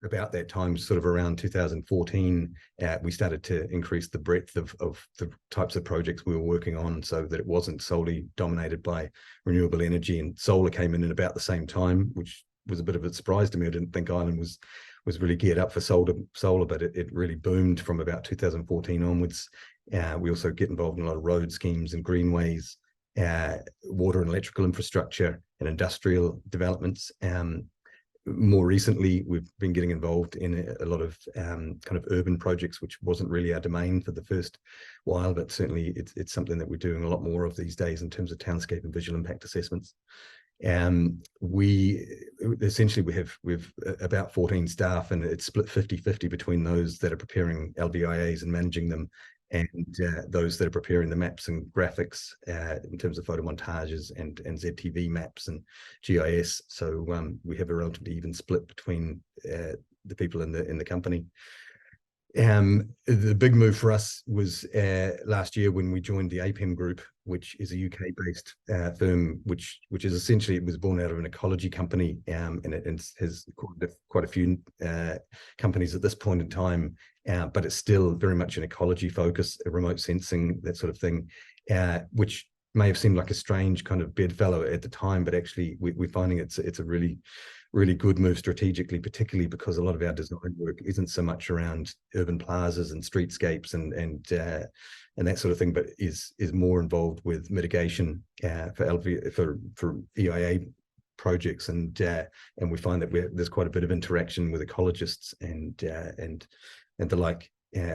about that time, sort of around 2014, we started to increase the breadth of the types of projects we were working on, so that it wasn't solely dominated by renewable energy. And solar came in at about the same time, which was a bit of a surprise to me. I didn't think Ireland was really geared up for solar, but it really boomed from about 2014 onwards. We also get involved in a lot of road schemes and greenways, water and electrical infrastructure, and industrial developments. More recently, we've been getting involved in a lot of kind of urban projects, which wasn't really our domain for the first while, but certainly it's something that we're doing a lot more of these days in terms of townscape and visual impact assessments. We have about 14 staff, and it's split 50-50 between those that are preparing LVIAs and managing them, and those that are preparing the maps and graphics in terms of photomontages and ZTV maps and GIS. So we have a relatively even split between the people in the company. The big move for us was last year when we joined the APEM group, which is a UK-based firm, which is essentially, it was born out of an ecology company, and it has quite a few companies at this point in time, but it's still very much an ecology focus, remote sensing, that sort of thing, which may have seemed like a strange kind of bedfellow at the time, but actually we're finding it's a really good move strategically, particularly because a lot of our design work isn't so much around urban plazas and streetscapes and that sort of thing, but is more involved with mitigation for EIA projects, and we find that there's quite a bit of interaction with ecologists and the like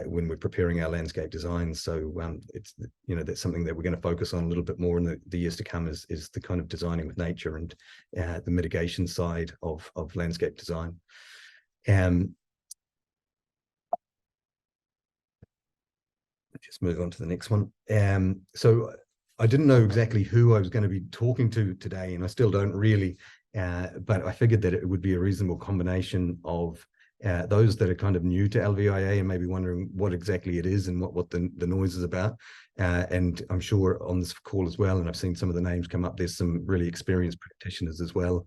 when we're preparing our landscape designs. So it's, that's something that we're going to focus on a little bit more in the years to come, is the kind of designing with nature and the mitigation side of landscape design. Just move on to the next one. So I didn't know exactly who I was going to be talking to today, and I still don't really, but I figured that it would be a reasonable combination of those that are kind of new to LVIA and maybe wondering what exactly it is and what the noise is about. And I'm sure on this call as well, and I've seen some of the names come up, there's some really experienced practitioners as well.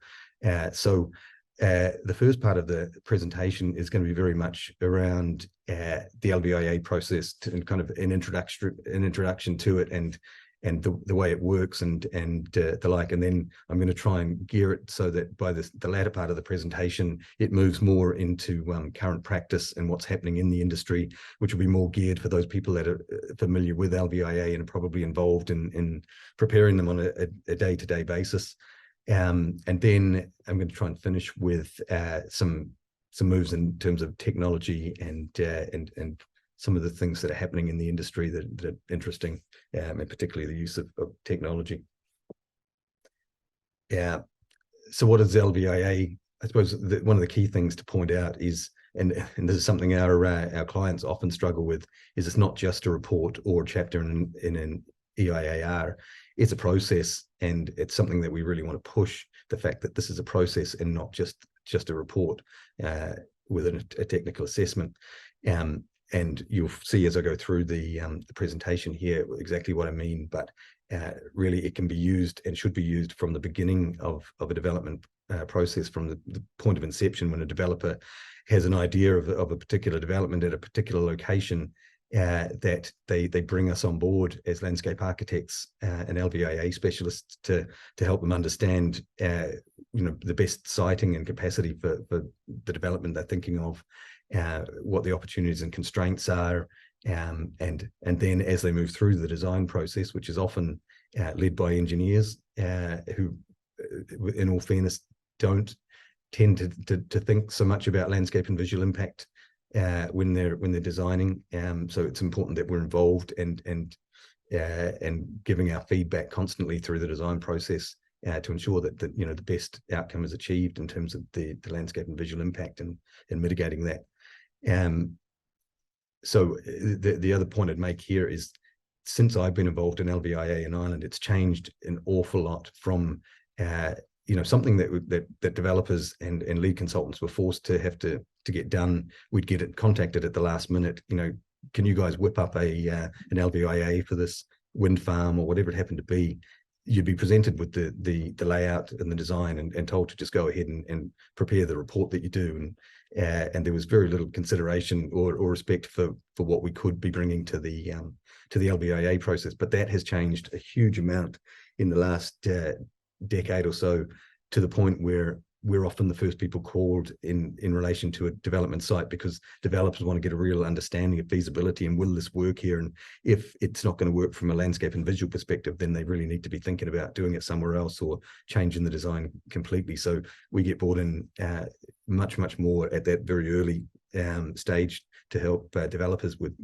So the first part of the presentation is going to be very much around the LVIA process and kind of an introduction to it and the way it works and the like. And then I'm going to try and gear it so that by the latter part of the presentation, it moves more into current practice and what's happening in the industry, which will be more geared for those people that are familiar with LVIA and are probably involved in preparing them on a day-to-day basis. And then I'm going to try and finish with some moves in terms of technology and some of the things that are happening in the industry that are interesting, and particularly the use of technology. So what is LVIA? I suppose one of the key things to point out is, and this is something our clients often struggle with, is it's not just a report or a chapter in an EIAR. It's a process, and it's something that we really want to push, the fact that this is a process and not just a report with a technical assessment. And you'll see as I go through the presentation here exactly what I mean, but really it can be used and should be used from the beginning of a development process, from the point of inception, when a developer has an idea of a particular development at a particular location, that they bring us on board as landscape architects and LVIA specialists to help them understand the best siting and capacity for the development they're thinking of, what the opportunities and constraints are, and then as they move through the design process, which is often led by engineers who, in all fairness, don't tend to think so much about landscape and visual impact when they're designing. So it's important that we're involved and giving our feedback constantly through the design process to ensure that the best outcome is achieved in terms of the landscape and visual impact and mitigating that. So the other point I'd make here is, since I've been involved in LVIA in Ireland, it's changed an awful lot from something that developers and lead consultants were forced to have to get done. We'd get it contacted at the last minute. Can you guys whip up an LVIA for this wind farm or whatever it happened to be? you'd be presented with the layout and the design and told to just go ahead and prepare the report that you do. And there was very little consideration or respect for what we could be bringing to the LVIA process. But that has changed a huge amount in the last decade or so, to the point where we're often the first people called in relation to a development site, because developers want to get a real understanding of feasibility and will this work here. And if it's not going to work from a landscape and visual perspective, then they really need to be thinking about doing it somewhere else or changing the design completely. So we get brought in much more at that very early stage to help developers with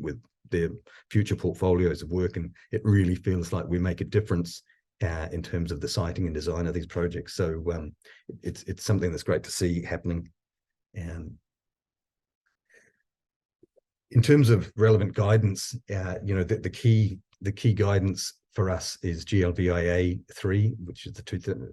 their future portfolios of work. And it really feels like we make a difference in terms of the siting and design of these projects. So it's something that's great to see happening. In terms of relevant guidance, the key guidance for us is GLVIA 3, which is the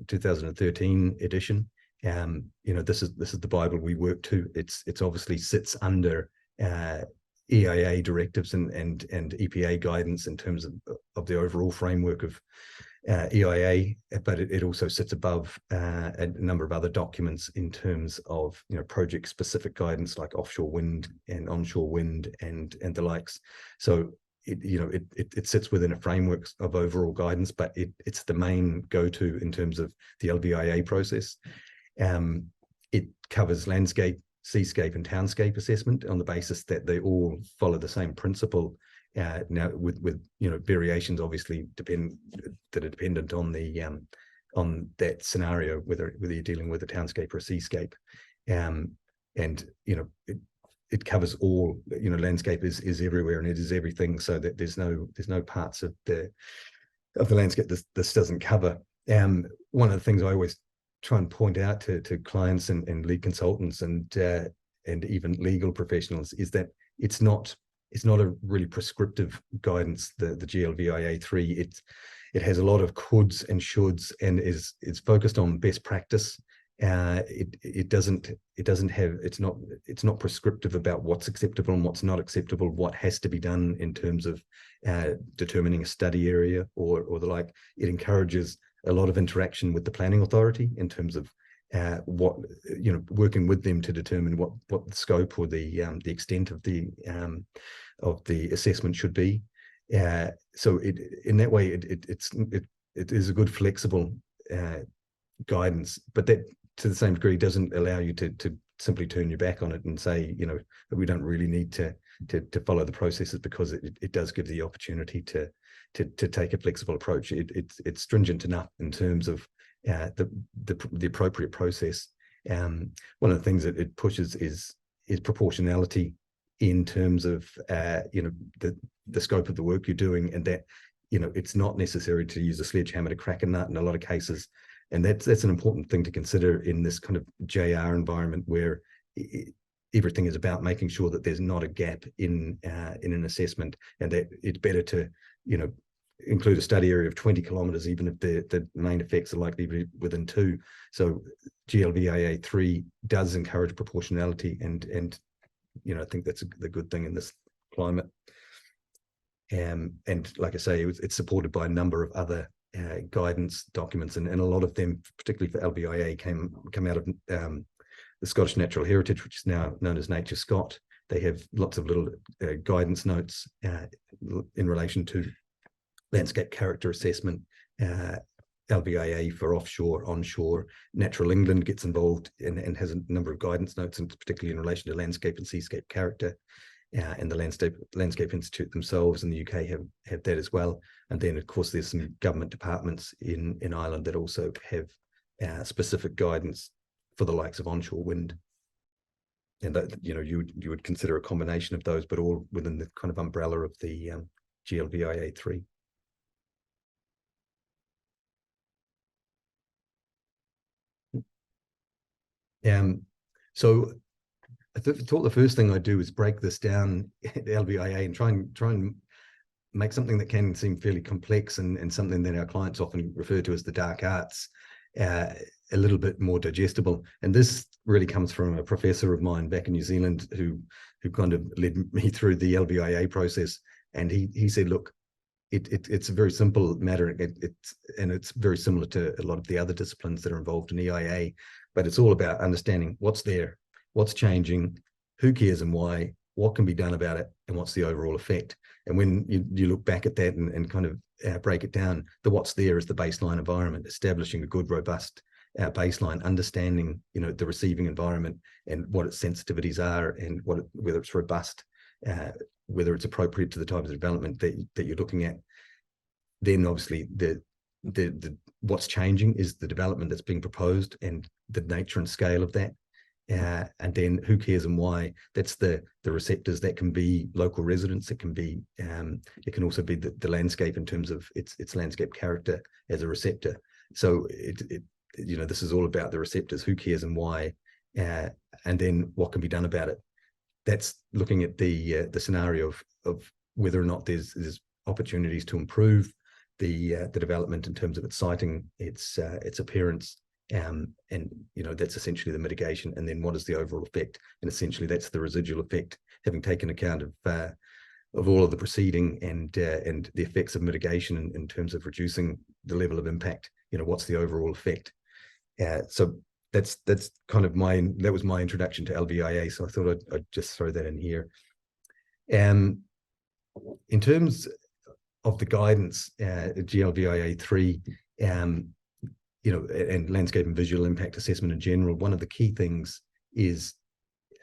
2013 edition. This is the Bible we work to. It's obviously sits under EIA directives and EPA guidance in terms of the overall framework of EIA, but it also sits above a number of other documents in terms of project specific guidance like offshore wind and onshore wind and the likes. So it sits within a framework of overall guidance, but it's the main go-to in terms of the LVIA process. It covers landscape, seascape and townscape assessment on the basis that they all follow the same principle. Now with variations obviously that are dependent on the on that scenario, whether you're dealing with a townscape or a seascape, and it covers all. Landscape is everywhere and it is everything, so that there's no parts of the landscape this doesn't cover. One of the things I always try and point out to clients and lead consultants and even legal professionals is that it's not a really prescriptive guidance, the GLVIA 3. It has a lot of coulds and shoulds and is focused on best practice. It's not prescriptive about what's acceptable and what's not acceptable, what has to be done in terms of determining a study area or the like. It encourages a lot of interaction with the planning authority in terms of working with them to determine what the scope or the extent of the assessment should be. So in that way it is a good flexible guidance, but that to the same degree doesn't allow you to simply turn your back on it and say that we don't really need to follow the processes, because it does give the opportunity to take a flexible approach. It's stringent enough in terms of the appropriate process. One of the things that it pushes is proportionality in terms of the scope of the work you're doing, and that it's not necessary to use a sledgehammer to crack a nut in a lot of cases. And that's an important thing to consider in this kind of JR environment where everything is about making sure that there's not a gap in an assessment, and that it's better to include a study area of 20 kilometers, even if the main effects are likely to be within 2. So GLVIA 3 does encourage proportionality, and I think that's the good thing in this climate. And like I say, it's supported by a number of other guidance documents, and a lot of them, particularly for LVIA, come out of the Scottish Natural Heritage, which is now known as Nature Scot. They have lots of little guidance notes in relation to landscape character assessment, LVIA for offshore, onshore. Natural England gets involved and has a number of guidance notes, and particularly in relation to landscape and seascape character. And the Landscape Institute themselves in the UK have that as well. And then, of course, there's some government departments in Ireland that also have specific guidance for the likes of onshore wind. And that you would consider a combination of those, but all within the kind of umbrella of the GLVIA 3. So I thought the first thing I'd do is break this down at LVIA and try and make something that can seem fairly complex and something that our clients often refer to as the dark arts a little bit more digestible. And this really comes from a professor of mine back in New Zealand who kind of led me through the LVIA process. And he said, look, it's a very simple matter. It's very similar to a lot of the other disciplines that are involved in EIA, but it's all about understanding what's there, what's changing, who cares and why, what can be done about it, and what's the overall effect. And when you look back at that and kind of break it down, the what's there is the baseline environment, establishing a good, robust baseline, understanding, the receiving environment and what its sensitivities are, and whether it's robust, whether it's appropriate to the type of development that you're looking at. Then obviously the what's changing is the development that's being proposed and the nature and scale of that. And then who cares and why. That's the receptors. That can be local residents. It can be it can also be the landscape in terms of its landscape character as a receptor. So this is all about the receptors, who cares and why, and then what can be done about it. That's looking at the scenario of whether or not there's opportunities to improve the development in terms of its siting, its appearance, and that's essentially the mitigation. And then what is the overall effect? And essentially that's the residual effect, having taken account of all of the preceding and the effects of mitigation in terms of reducing the level of impact. What's the overall effect? So that's kind of that was my introduction to LVIA. So I thought I'd just throw that in here. In terms of the guidance, GLVIA 3, and landscape and visual impact assessment in general, one of the key things is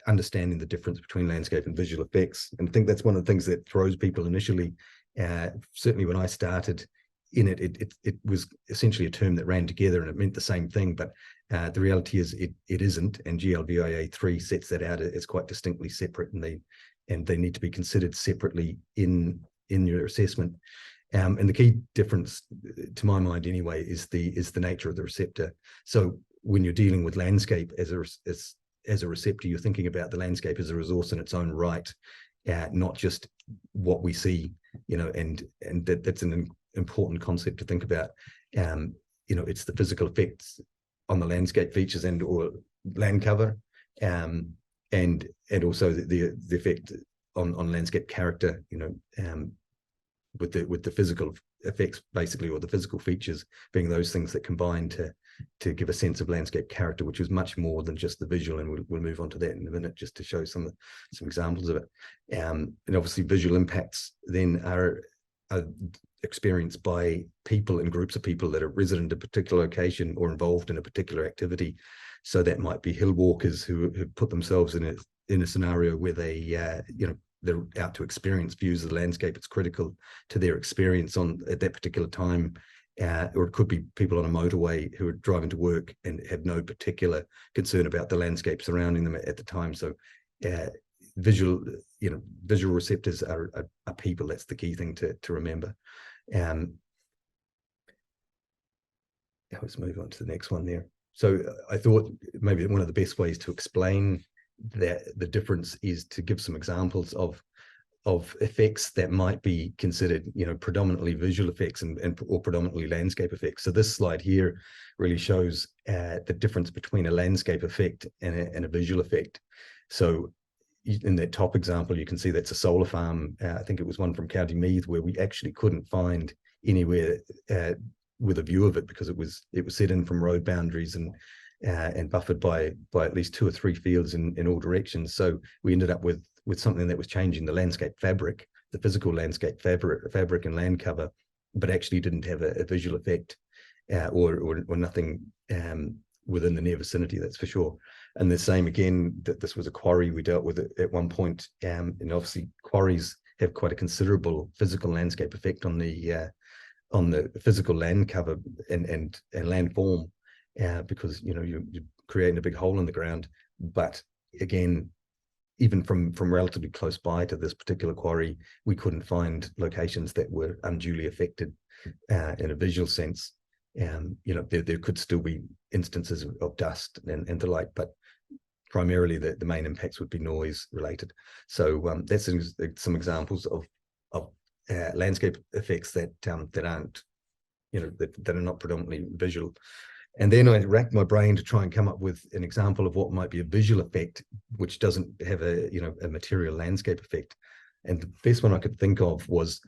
understanding the difference between landscape and visual effects. And I think that's one of the things that throws people initially. Certainly when I started in it was essentially a term that ran together and it meant the same thing, but the reality is it isn't, and GLVIA 3 sets that out as quite distinctly separate, and they need to be considered separately in your assessment. And the key difference, to my mind anyway, is the nature of the receptor. So when you're dealing with landscape as a receptor, you're thinking about the landscape as a resource in its own right, not just what we see, and that's an important concept to think about. It's the physical effects on the landscape features and or land cover, and also the effect on landscape character, with the physical effects basically, or the physical features being those things that combine to give a sense of landscape character, which is much more than just the visual. And we'll move on to that in a minute, just to show some examples of it. And obviously visual impacts then are experienced by people and groups of people that are resident in a particular location or involved in a particular activity. So that might be hill walkers who put themselves in a scenario where they're out to experience views of the landscape. It's critical to their experience at that particular time. Or it could be people on a motorway who are driving to work and have no particular concern about the landscape surrounding them at the time. So visual receptors are people. That's the key thing to remember. Let's move on to the next one there. So I thought maybe one of the best ways to explain the difference is to give some examples of effects that might be considered, predominantly visual effects or predominantly landscape effects. So this slide here really shows the difference between a landscape effect and a visual effect. So in that top example, you can see that's a solar farm. I think it was one from County Meath, where we actually couldn't find anywhere with a view of it, because it was set in from road boundaries and buffered by at least 2 or 3 fields in all directions. So we ended up with something that was changing the landscape fabric, the physical landscape fabric and land cover, but actually didn't have a visual effect or nothing within the near vicinity, that's for sure. And the same again, that this was a quarry we dealt with at one point, and obviously quarries have quite a considerable physical landscape effect on the physical land cover and land form, because you're creating a big hole in the ground. But again, even from relatively close by to this particular quarry, we couldn't find locations that were unduly affected in a visual sense. There could still be instances of dust and the like, but primarily the main impacts would be noise related. So that's some examples of landscape effects that aren't, that are not predominantly visual. And then I racked my brain to try and come up with an example of what might be a visual effect, which doesn't have a material landscape effect. And the best one I could think of was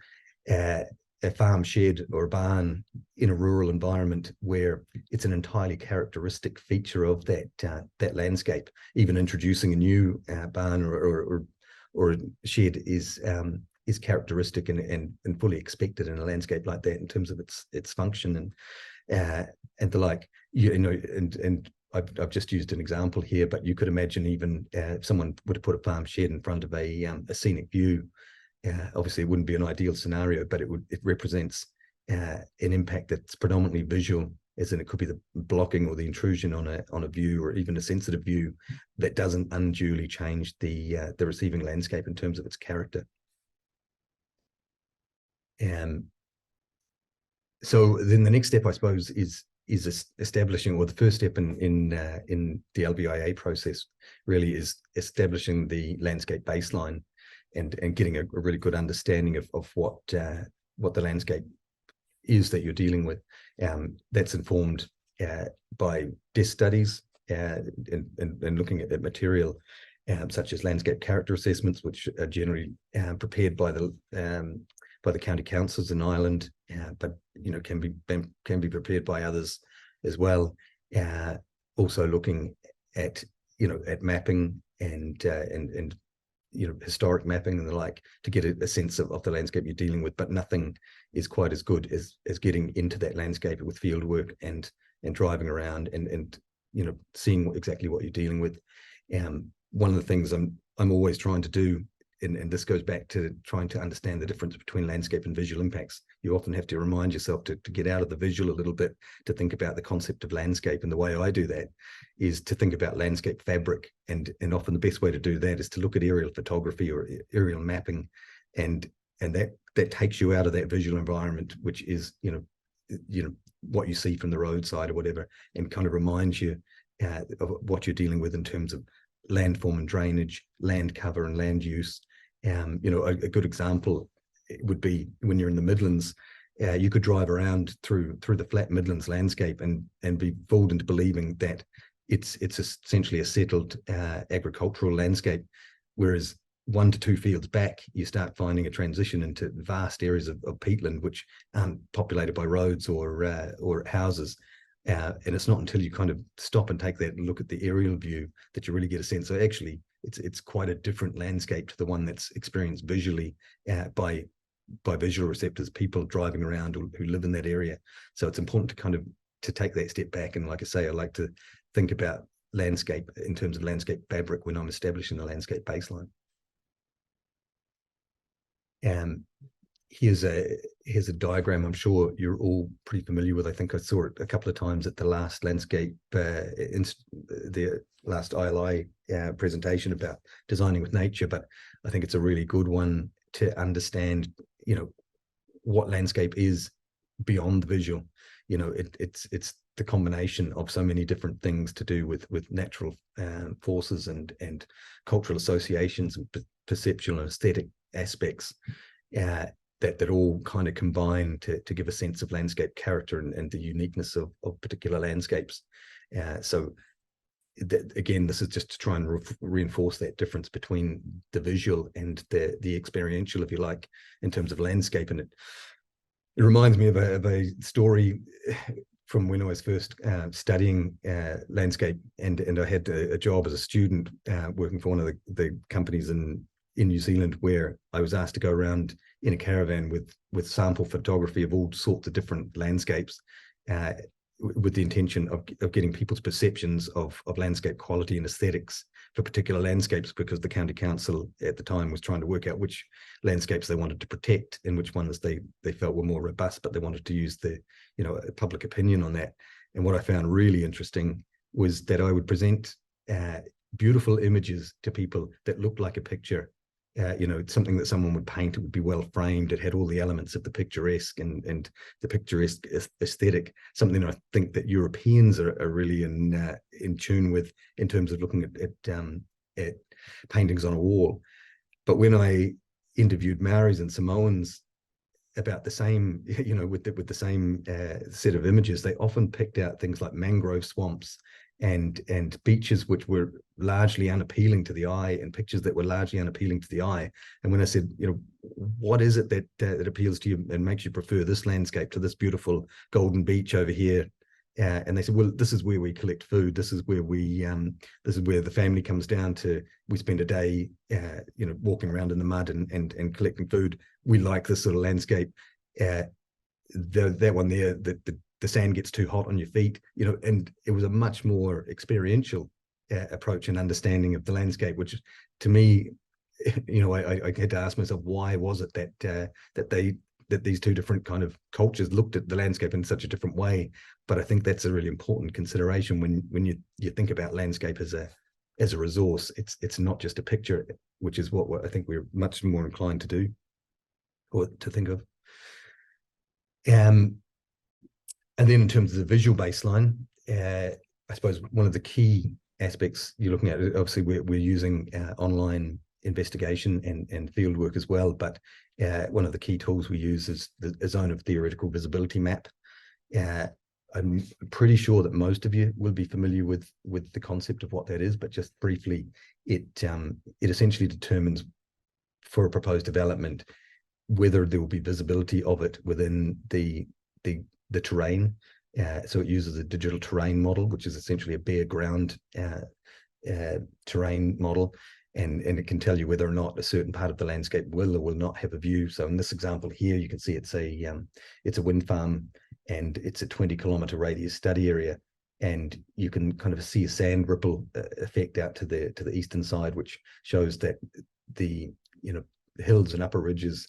a farm shed or a barn in a rural environment where it's an entirely characteristic feature of that landscape. Even introducing a new barn or shed is characteristic and fully expected in a landscape like that in terms of its function and the like. You know, and I've just used an example here, but you could imagine even if someone would have put a farm shed in front of a scenic view. Obviously, it wouldn't be an ideal scenario, but it represents an impact that's predominantly visual, as in it could be the blocking or the intrusion on a view, or even a sensitive view that doesn't unduly change the receiving landscape in terms of its character. So then the next step, I suppose, is establishing, or the first step in the LVIA process really is establishing the landscape baseline and getting a really good understanding of what the landscape is that you're dealing with. That's informed by desk studies and looking at material such as landscape character assessments, which are generally prepared by the county councils in Ireland, but you know can be prepared by others as well. Also looking at mapping and historic mapping and the like to get a sense of the landscape you're dealing with. But nothing is quite as good as getting into that landscape with field work and driving around and seeing exactly what you're dealing with. One of the things I'm always trying to do, and this goes back to trying to understand the difference between landscape and visual impacts. You often have to remind yourself to get out of the visual a little bit to think about the concept of landscape. And the way I do that is to think about landscape fabric. And often the best way to do that is to look at aerial photography or aerial mapping. And that takes you out of that visual environment, which is, what you see from the roadside or whatever, and kind of reminds you of what you're dealing with in terms of landform and drainage, land cover and land use. A good example would be when you're in the Midlands. You could drive around through the flat Midlands landscape and be fooled into believing that it's essentially a settled agricultural landscape, whereas 1 to 2 fields back, you start finding a transition into vast areas of peatland which aren't populated by roads or houses. And it's not until you kind of stop and take that look at the aerial view that you really get a sense. So actually, it's quite a different landscape to the one that's experienced visually by visual receptors, people driving around who live in that area. So it's important to take that step back. And like I say, I like to think about landscape in terms of landscape fabric when I'm establishing the landscape baseline. Here's a diagram I'm sure you're all pretty familiar with. I think I saw it a couple of times at the last landscape, the last ILI presentation about designing with nature, but I think it's a really good one to understand, what landscape is beyond the visual. It's the combination of so many different things to do with natural forces and cultural associations and perceptual and aesthetic aspects. That all kind of combine to give a sense of landscape character and the uniqueness of particular landscapes. So again, this is just to try and reinforce that difference between the visual and the experiential, if you like, in terms of landscape. And it reminds me of a story from when I was first studying landscape, and I had a job as a student working for one of the companies in New Zealand, where I was asked to go around in a caravan with sample photography of all sorts of different landscapes, with the intention of getting people's perceptions of landscape quality and aesthetics for particular landscapes, because the county council at the time was trying to work out which landscapes they wanted to protect and which ones they felt were more robust, but they wanted to use the public opinion on that. And what I found really interesting was that I would present beautiful images to people that looked like a picture. Something that someone would paint. It would be well framed. It had all the elements of the picturesque and the picturesque aesthetic. Something I think that Europeans are really in tune with in terms of looking at paintings on a wall. But when I interviewed Maoris and Samoans about the same, with the same set of images, they often picked out things like mangrove swamps and beaches which were largely unappealing to the eye, and pictures that were largely unappealing to the eye. And when I said, what is it that appeals to you and makes you prefer this landscape to this beautiful golden beach over here? And they said, well, this is where we collect food. This is where this is where the family comes down to. We spend a day, walking around in the mud and collecting food. We like this sort of landscape. That one there, the sand gets too hot on your feet, and it was a much more experiential approach and understanding of the landscape, which to me, I had to ask myself, why was it that these two different kind of cultures looked at the landscape in such a different way? But I think that's a really important consideration when you think about landscape as a resource. It's not just a picture, which is what I think we're much more inclined to do or to think of. And then in terms of the visual baseline, I suppose one of the key aspects you're looking at, obviously we're using online investigation and field work as well, but one of the key tools we use is the zone of theoretical visibility map. I'm pretty sure that most of you will be familiar with the concept of what that is, but just briefly, it essentially determines for a proposed development whether there will be visibility of it within the terrain. So it uses a digital terrain model, which is essentially a bare ground terrain model, and it can tell you whether or not a certain part of the landscape will or will not have a view. So in this example here, you can see it's a wind farm, and it's a 20-kilometer radius study area, and you can kind of see a sand ripple effect out to the eastern side, which shows that the hills and upper ridges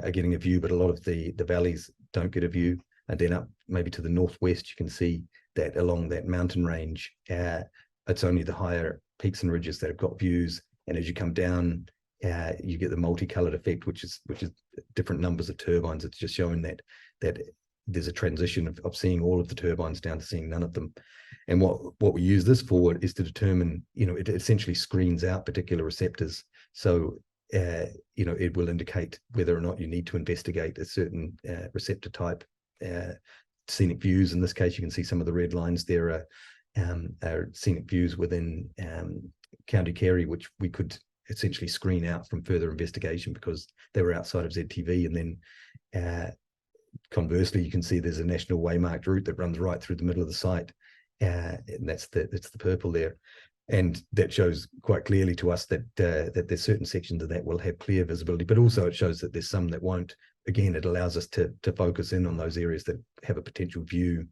are getting a view, but a lot of the valleys don't get a view. And then up maybe to the northwest, you can see that along that mountain range, it's only the higher peaks and ridges that have got views. And as you come down, you get the multicolored effect, which is different numbers of turbines. It's just showing that there's a transition of seeing all of the turbines down to seeing none of them. And what we use this for is to determine, it essentially screens out particular receptors. So it will indicate whether or not you need to investigate a certain receptor type. Scenic views, in this case, you can see some of the red lines there are scenic views within County Kerry, which we could essentially screen out from further investigation because they were outside of ZTV. And then conversely, you can see there's a national waymarked route that runs right through the middle of the site, and that's the purple there. And that shows quite clearly to us that there's certain sections of that will have clear visibility, but also it shows that there's some that won't. Again, it allows us to focus in on those areas that have a potential view,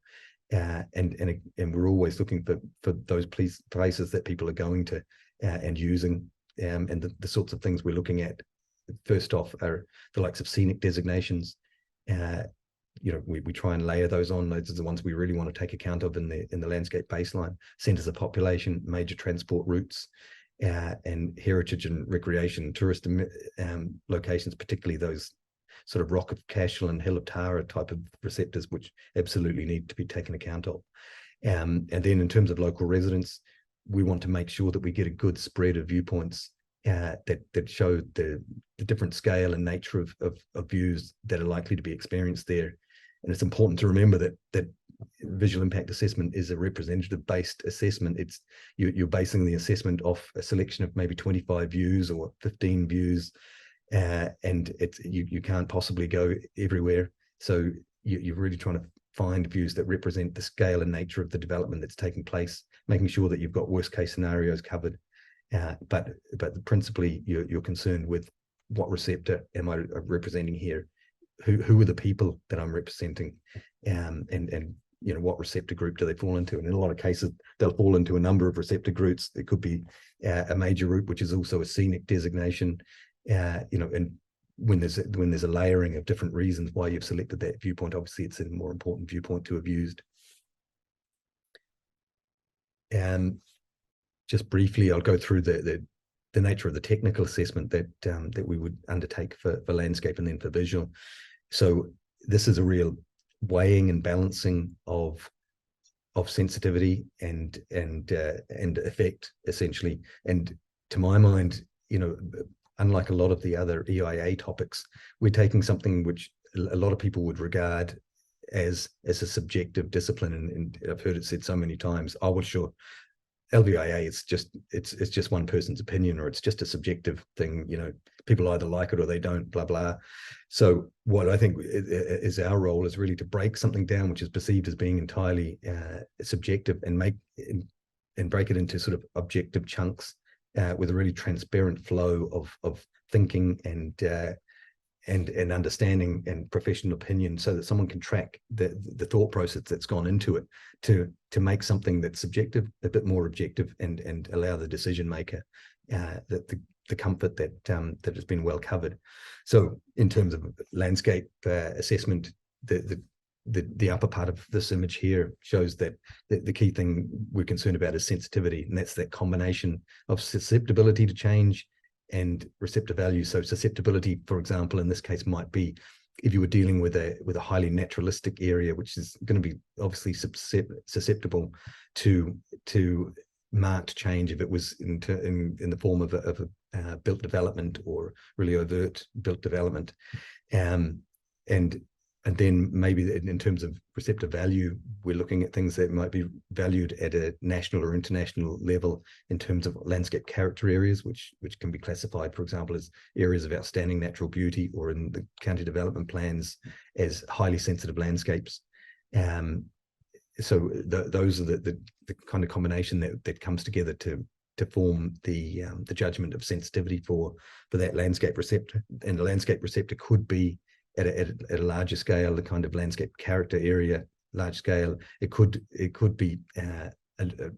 and we're always looking for those places that people are going to and using, and the sorts of things we're looking at. First off are the likes of scenic designations. We try and layer those on. Those are the ones we really want to take account of in the landscape baseline. Centers of population, major transport routes, and heritage and recreation, tourist locations, particularly those sort of Rock of Cashel and Hill of Tara type of receptors, which absolutely need to be taken account of. And then in terms of local residents, we want to make sure that we get a good spread of viewpoints that show the different scale and nature of views that are likely to be experienced there. And it's important to remember that visual impact assessment is a representative based assessment. You're basing the assessment off a selection of maybe 25 views or 15 views, and you can't possibly go everywhere. So you're really trying to find views that represent the scale and nature of the development that's taking place, making sure that you've got worst case scenarios covered. But principally, you're concerned with what receptor am I representing here? Who are the people that I'm representing? And what receptor group do they fall into? And in a lot of cases, they'll fall into a number of receptor groups. It could be a major route, which is also a scenic designation. And when there's a layering of different reasons why you've selected that viewpoint, obviously it's a more important viewpoint to have used. Just briefly, I'll go through the nature of the technical assessment that we would undertake for landscape and then for visual. So this is a real weighing and balancing of sensitivity and effect, essentially. And to my mind, unlike a lot of the other EIA topics, we're taking something which a lot of people would regard as a subjective discipline, and I've heard it said so many times, oh well, sure, LVIA, it's just one person's opinion, or it's just a subjective thing. People either like it or they don't, blah blah. So what I think is our role is really to break something down which is perceived as being entirely subjective, and break it into sort of objective chunks with a really transparent flow of thinking and understanding and professional opinion, so that someone can track the thought process that's gone into it to make something that's subjective a bit more objective, and allow the decision maker the comfort that has been well covered. So in terms of landscape assessment, the upper part of this image here shows that the key thing we're concerned about is sensitivity, and that's that combination of susceptibility to change and receptor value. So susceptibility, for example, in this case might be if you were dealing with a highly naturalistic area, which is going to be obviously susceptible to marked change if it was in the form of a built development, or really overt built development, and then maybe in terms of receptor value, we're looking at things that might be valued at a national or international level in terms of landscape character areas, which can be classified, for example, as areas of outstanding natural beauty, or in the county development plans as highly sensitive landscapes. So those are the kind of combination that comes together to form the judgment of sensitivity for that landscape receptor. And the landscape receptor could be at a larger scale, the kind of landscape character area, large scale. It could be a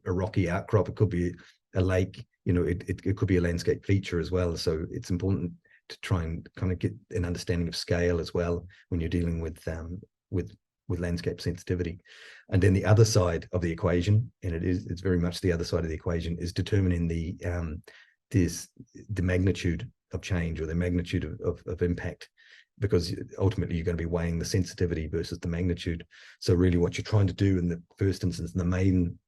rocky outcrop. It could be a lake. It could be a landscape feature as well. So it's important to try and kind of get an understanding of scale as well when you're dealing with landscape sensitivity. And then the other side of the equation, and it's very much the other side of the equation, is determining the magnitude of change, or the magnitude of impact, because ultimately you're going to be weighing the sensitivity versus the magnitude. So really what you're trying to do in the first instance, the main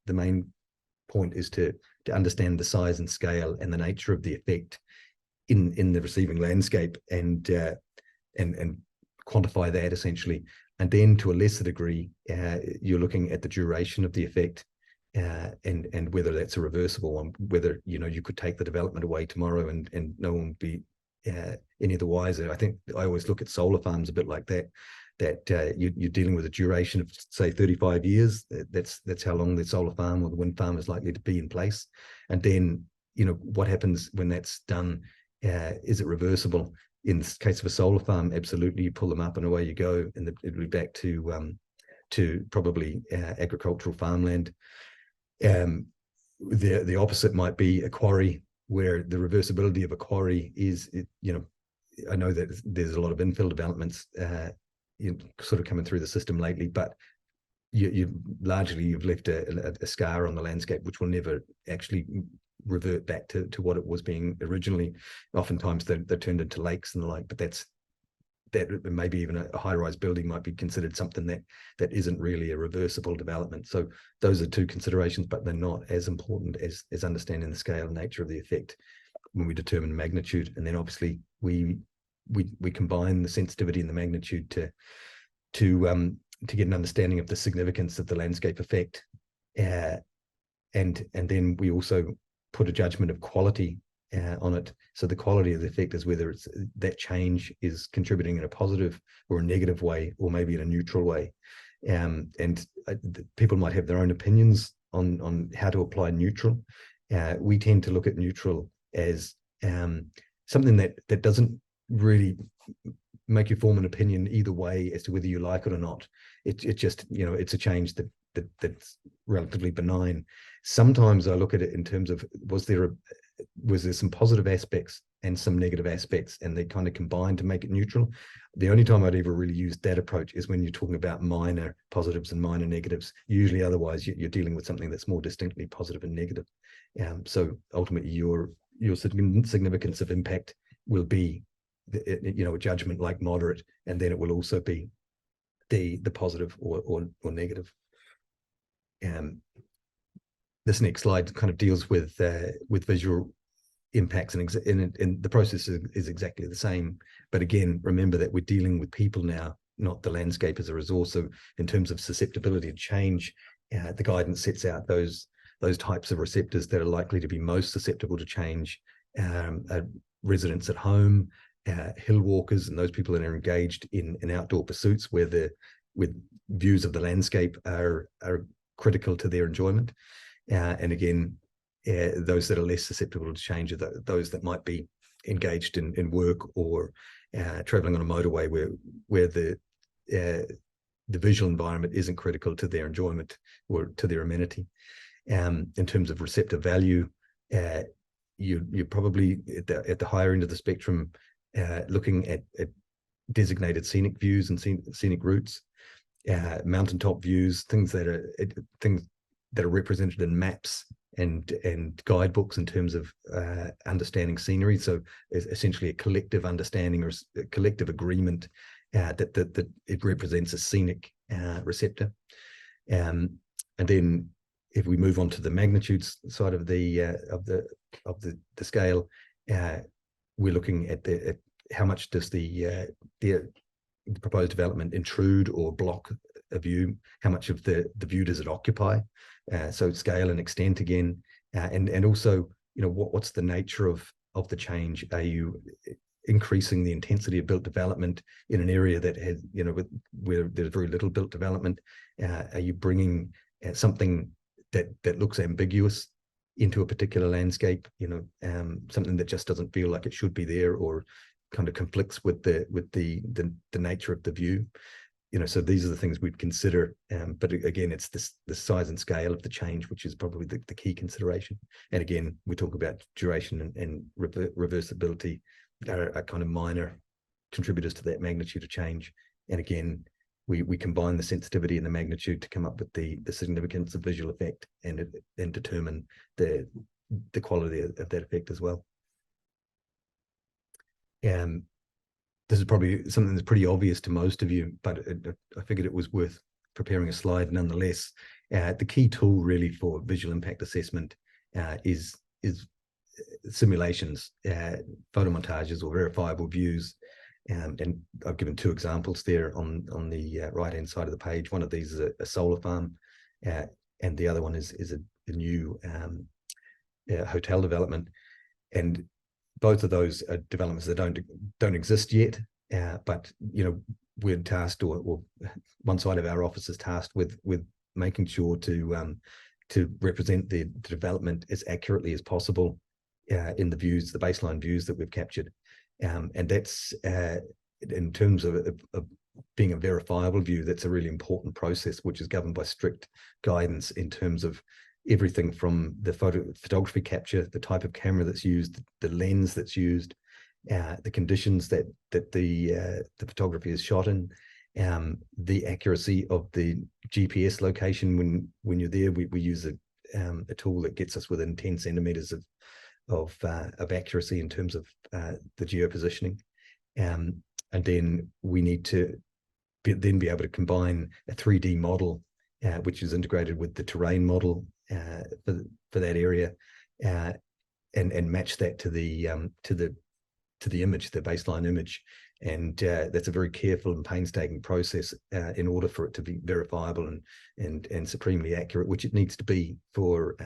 point is to understand the size and scale and the nature of the effect in the receiving landscape, and quantify that essentially. And then to a lesser degree, you're looking at the duration of the effect, and whether that's a reversible one, whether you could take the development away tomorrow and no one would be any the wiser. I think I always look at solar farms a bit like that you're dealing with a duration of, say, 35 years. That's how long the solar farm or the wind farm is likely to be in place. And then what happens when that's done? Is it reversible? In the case of a solar farm, absolutely. You pull them up and away you go, and it'll be back to probably agricultural farmland. The opposite might be a quarry, where the reversibility of a quarry is, I know that there's a lot of infill developments sort of coming through the system lately, but you've left a scar on the landscape which will never actually revert back to what it was being originally. Oftentimes they're turned into lakes and the like, but that maybe even a high-rise building might be considered something that isn't really a reversible development. So those are two considerations, but they're not as important as understanding the scale and nature of the effect when we determine magnitude. And then obviously we combine the sensitivity and the magnitude to get an understanding of the significance of the landscape effect, and then we also put a judgment of quality on it. So the quality of the effect is whether it's that change is contributing in a positive or a negative way, or maybe in a neutral way. And people might have their own opinions on how to apply neutral. We tend to look at neutral as something that doesn't really make you form an opinion either way as to whether you like it or not. It just, it's a change that's relatively benign. Sometimes I look at it in terms of, was there some positive aspects and some negative aspects, and they kind of combine to make it neutral. The only time I'd ever really use that approach is when you're talking about minor positives and minor negatives. Usually otherwise you're dealing with something that's more distinctly positive and negative. So ultimately your significance of impact will be a judgment like moderate, and then it will also be the positive or negative. This next slide kind of deals with visual impacts, and the process is exactly the same. But again, remember that we're dealing with people now, not the landscape as a resource. So in terms of susceptibility to change, the guidance sets out those those types of receptors that are likely to be most susceptible to change are residents at home, hill walkers, and those people that are engaged in outdoor pursuits where with views of the landscape are critical to their enjoyment. And again, those that are less susceptible to change are those that might be engaged in work or traveling on a motorway where the visual environment isn't critical to their enjoyment or to their amenity. In terms of receptive value, you're probably at the higher end of the spectrum, looking at designated scenic views and scenic routes, mountaintop views, things that are represented in maps and guidebooks in terms of understanding scenery. So it's essentially a collective understanding or a collective agreement that it represents a scenic receptor. And then if we move on to the magnitudes side of the scale, we're looking at how much does the proposed development intrude or block a view, how much of the view does it occupy, so scale and extent again, and also, you know, what's the nature of the change? Are you increasing the intensity of built development in an area that has, you know, where there's very little built development? Are you bringing something that looks ambiguous into a particular landscape, you know, something that just doesn't feel like it should be there or kind of conflicts with the nature of the view? You know, so these are the things we'd consider, but again, it's the size and scale of the change which is probably the key consideration. And again, we talk about duration and reversibility are kind of minor contributors to that magnitude of change. And again, we combine the sensitivity and the magnitude to come up with the significance of visual effect and determine the quality of that effect as well. This is probably something that's pretty obvious to most of you, but I figured it was worth preparing a slide nonetheless. The key tool really for visual impact assessment is simulations, photomontages or verifiable views. And I've given two examples there on the right-hand side of the page. One of these is a solar farm, and the other one is a new hotel development. And both of those are developments that don't exist yet, but you know, we're tasked, or one side of our office is tasked with making sure to represent the development as accurately as possible in the views, the baseline views that we've captured. And that's in terms of being a verifiable view, that's a really important process, which is governed by strict guidance in terms of everything from the photography capture, the type of camera that's used, the lens that's used, the conditions that the photography is shot in, the accuracy of the GPS location when you're there. We use a tool that gets us within 10 centimeters of accuracy in terms of the geopositioning, and then we need to be able to combine a 3D model, which is integrated with the terrain model for that area, and match that to the image, the baseline image. And that's a very careful and painstaking process in order for it to be verifiable and supremely accurate, which it needs to be for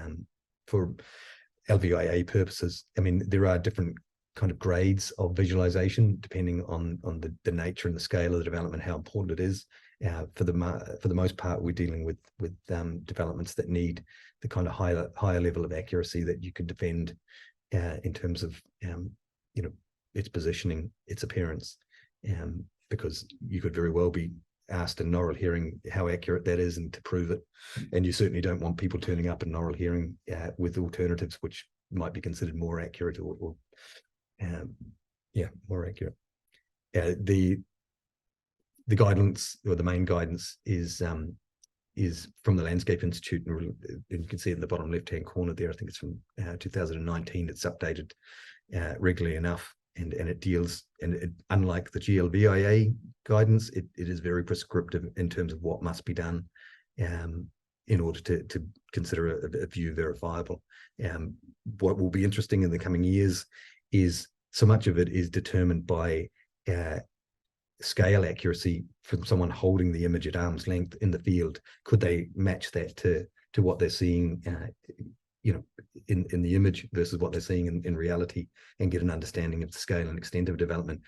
LVIA purposes. I mean, there are different kind of grades of visualization depending on the nature and the scale of the development, how important it is. For the most part, we're dealing with developments that need the kind of higher level of accuracy that you could defend in terms of you know, its positioning, its appearance, because you could very well be asked in oral hearing how accurate that is and to prove it, and you certainly don't want people turning up in oral hearing with alternatives which might be considered more accurate or more accurate. The guidance, or the main guidance, is from the Landscape Institute, and you can see it in the bottom left-hand corner there. I think it's from 2019. It's updated regularly enough, and it deals, and unlike the GLVIA guidance, it is very prescriptive in terms of what must be done in order to consider a view verifiable. What will be interesting in the coming years is so much of it is determined by scale accuracy from someone holding the image at arm's length in the field. Could they match that to to what they're seeing, in the image versus what they're seeing in reality, and get an understanding of the scale and extent of development.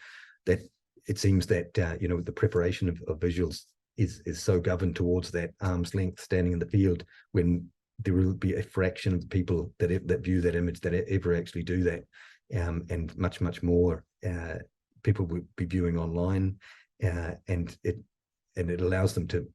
That it seems that the preparation of visuals is so governed towards that arm's length standing in the field, when there will be a fraction of the people that view that image that ever actually do that, and much more people will be viewing online, and it allows them to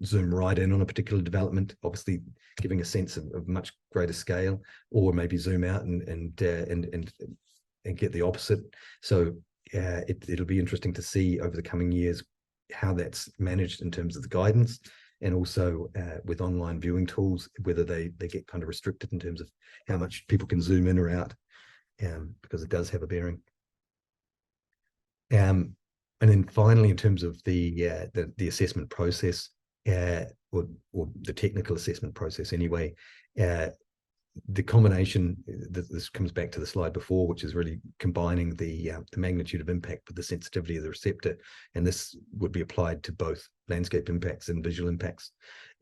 zoom right in on a particular development, obviously giving a sense of much greater scale, or maybe zoom out and get the opposite. So it'll be interesting to see over the coming years how that's managed in terms of the guidance, and also with online viewing tools, whether they get kind of restricted in terms of how much people can zoom in or out, because it does have a bearing. And then finally, in terms of the assessment process, or the technical assessment process anyway, the combination, this comes back to the slide before, which is really combining the magnitude of impact with the sensitivity of the receptor, and this would be applied to both landscape impacts and visual impacts.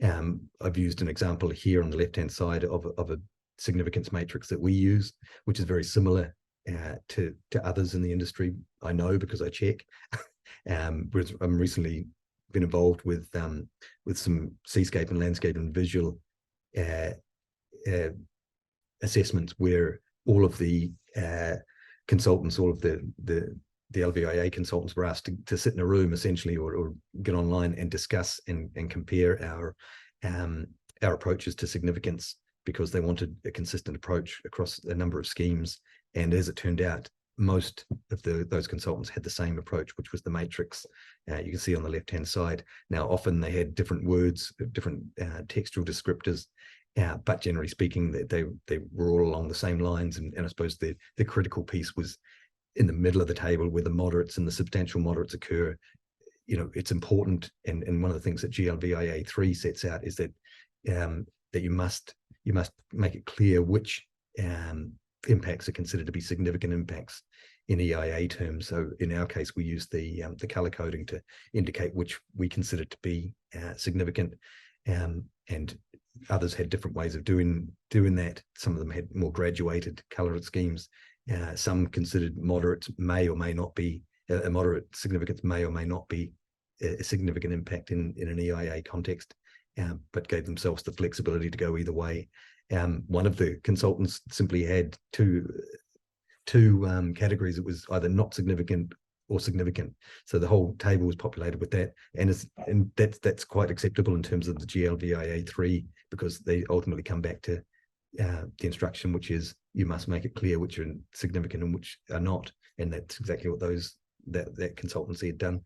I've used an example here on the left-hand side of a significance matrix that we use, which is very similar to others in the industry. I know because I check. I'm recently been involved with some seascape and landscape and visual assessments, where all of the consultants, all of the LVIA consultants were asked to sit in a room essentially, or get online and discuss and compare our approaches to significance, because they wanted a consistent approach across a number of schemes. And as it turned out, most of those consultants had the same approach, which was the matrix. You can see on the left-hand side. Now, often they had different words, different textual descriptors, but generally speaking, they were all along the same lines. And I suppose the critical piece was in the middle of the table, where the moderates and the substantial moderates occur. It's important, and one of the things that GLVIA 3 sets out is that that you must make it clear which impacts are considered to be significant impacts in EIA terms. So in our case, we use the color coding to indicate which we consider to be significant, and others had different ways of doing that. Some of them had more graduated colored schemes. Some considered moderate may or may not be a moderate significance, may or may not be a significant impact in an EIA context, but gave themselves the flexibility to go either way. One of the consultants simply had two categories. It was either not significant or significant. So the whole table was populated with that, and that's quite acceptable in terms of the GLVIA 3, because they ultimately come back to the instruction, which is you must make it clear which are significant and which are not, and that's exactly what that consultancy had done.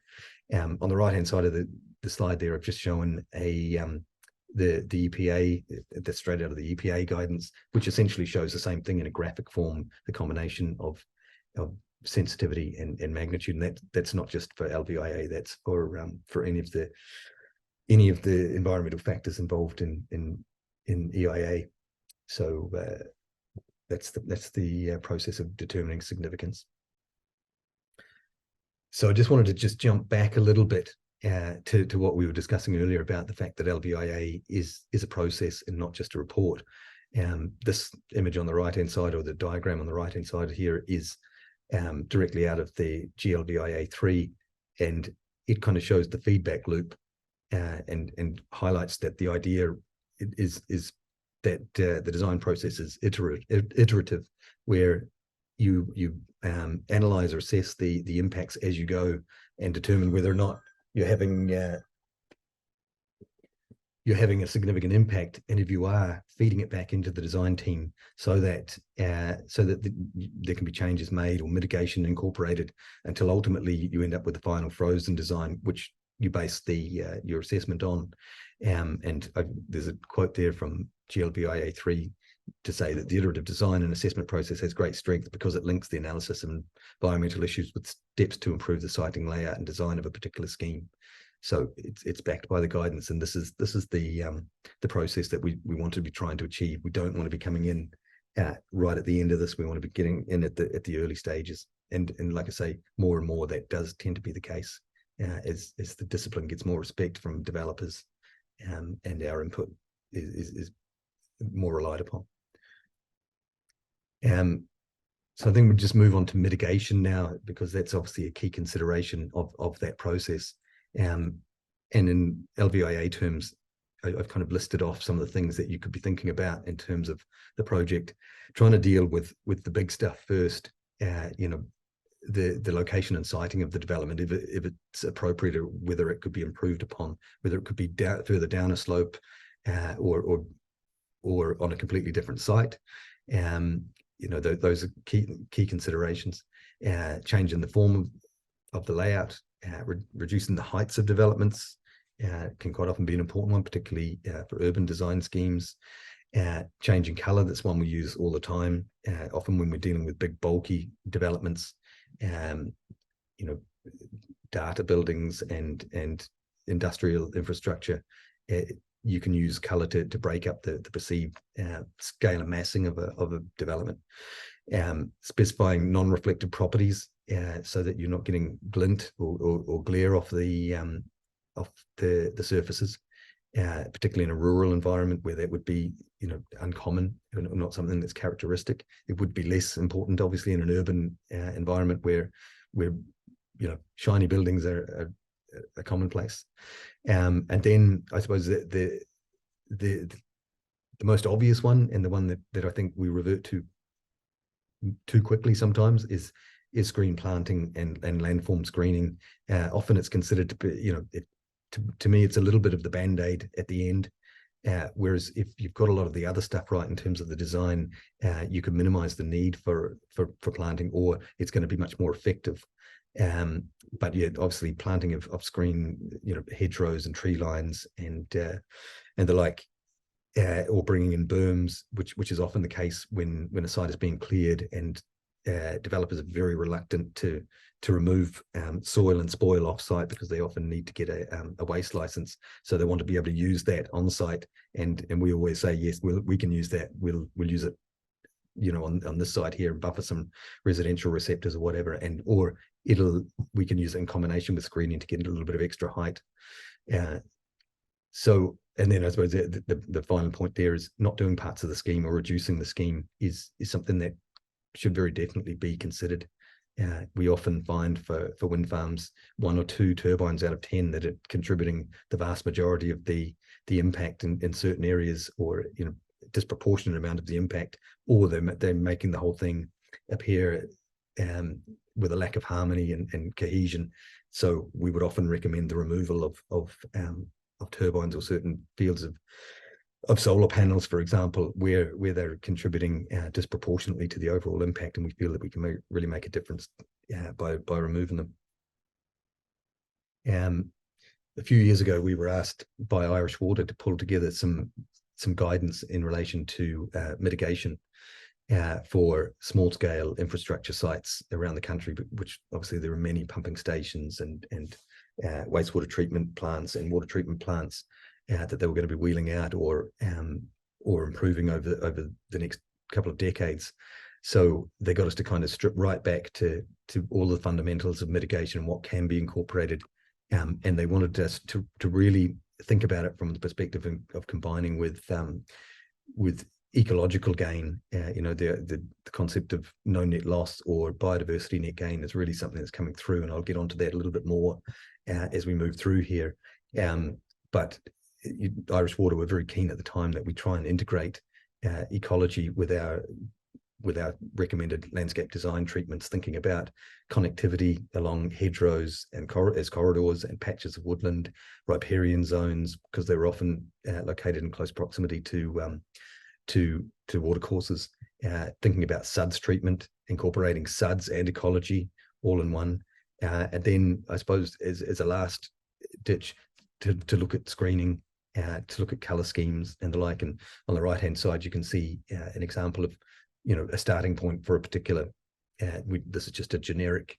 On the right hand side of the slide there, I've just shown the EPA, that's straight out of the EPA guidance, which essentially shows the same thing in a graphic form, the combination of sensitivity and magnitude. And that's not just for LVIA, that's for any of the environmental factors involved in EIA. So that's the process of determining significance. So I just wanted to jump back a little bit to what we were discussing earlier about the fact that LVIA is a process and not just a report. This image on the right-hand side, or the diagram on the right-hand side here, is directly out of the GLVIA 3, and it kind of shows the feedback loop, and highlights that the idea is that the design process is iterative, where you analyze or assess the impacts as you go, and determine whether or not you're having a significant impact, and if you are, feeding it back into the design team so that there can be changes made or mitigation incorporated, until ultimately you end up with the final frozen design, which you base your assessment on. There's a quote there from GLVIA 3 to say that the iterative design and assessment process has great strength because it links the analysis of environmental issues with steps to improve the siting layout and design of a particular scheme. So it's backed by the guidance, and this is the process that we want to be trying to achieve. We don't want to be coming in right at the end of this. We want to be getting in at the early stages, and like I say, more and more that does tend to be the case as the discipline gets more respect from developers, and our input is more relied upon. So I think we'll just move on to mitigation now, because that's obviously a key consideration of that process. And in LVIA terms, I've kind of listed off some of the things that you could be thinking about in terms of the project, trying to deal with the big stuff first. You know, the location and siting of the development, if it's appropriate, or whether it could be improved upon, whether it could be further down a slope, or on a completely different site. You know, those are key considerations. Changing the form of the layout, reducing the heights of developments can quite often be an important one, particularly for urban design schemes. Changing color, that's one we use all the time, often when we're dealing with big bulky developments. You know, data buildings and industrial infrastructure, you can use color to break up the perceived scale and massing of a development. Specifying non-reflective properties, so that you're not getting glint or glare off the surfaces, particularly in a rural environment where that would be, you know, uncommon, not something that's characteristic. It would be less important, obviously, in an urban environment where you know, shiny buildings are a commonplace. And then I suppose the most obvious one, and the one that I think we revert to too quickly sometimes, is screen planting and landform screening. Often it's considered to be, you know, to me, it's a little bit of the band-aid at the end. Whereas if you've got a lot of the other stuff right in terms of the design, you can minimize the need for planting, or it's going to be much more effective. But yeah, obviously planting of screen, you know, hedgerows and tree lines and the like, or bringing in berms, which is often the case when a site is being cleared, and developers are very reluctant to remove soil and spoil off-site, because they often need to get a waste license. So they want to be able to use that on-site, and we always say, yes, we can use that. We'll use it, you know, on this side here, and buffer some residential receptors or whatever, or we can use it in combination with screening to get a little bit of extra height. So, and then I suppose the final point there is not doing parts of the scheme or reducing the scheme is something that should very definitely be considered. We often find for wind farms 1 or 2 turbines out of 10 that are contributing the vast majority of the impact in certain areas, or, you know, disproportionate amount of the impact, or they're making the whole thing appear with a lack of harmony and cohesion. So we would often recommend the removal of turbines or certain fields of solar panels, for example, where they're contributing disproportionately to the overall impact, and we feel that we can really make a difference by removing them. A few years ago, we were asked by Irish Water to pull together some guidance in relation to mitigation for small-scale infrastructure sites around the country, which obviously there are many pumping stations and wastewater treatment plants and water treatment plants that they were going to be wheeling out or improving over the next couple of decades. So they got us to kind of strip right back to all the fundamentals of mitigation and what can be incorporated, and they wanted us to really think about it from the perspective of combining with ecological gain. You know, the concept of no net loss or biodiversity net gain is really something that's coming through, and I'll get onto that a little bit more as we move through here. But Irish Water were very keen at the time that we try and integrate ecology with our recommended landscape design treatments, thinking about connectivity along hedgerows and as corridors and patches of woodland, riparian zones, because they were often located in close proximity to watercourses. Thinking about SUDS treatment, incorporating SUDS and ecology all in one, and then I suppose as a last ditch to look at screening, to look at color schemes and the like. And on the right hand side you can see an example of, you know, a starting point for a particular this is just a generic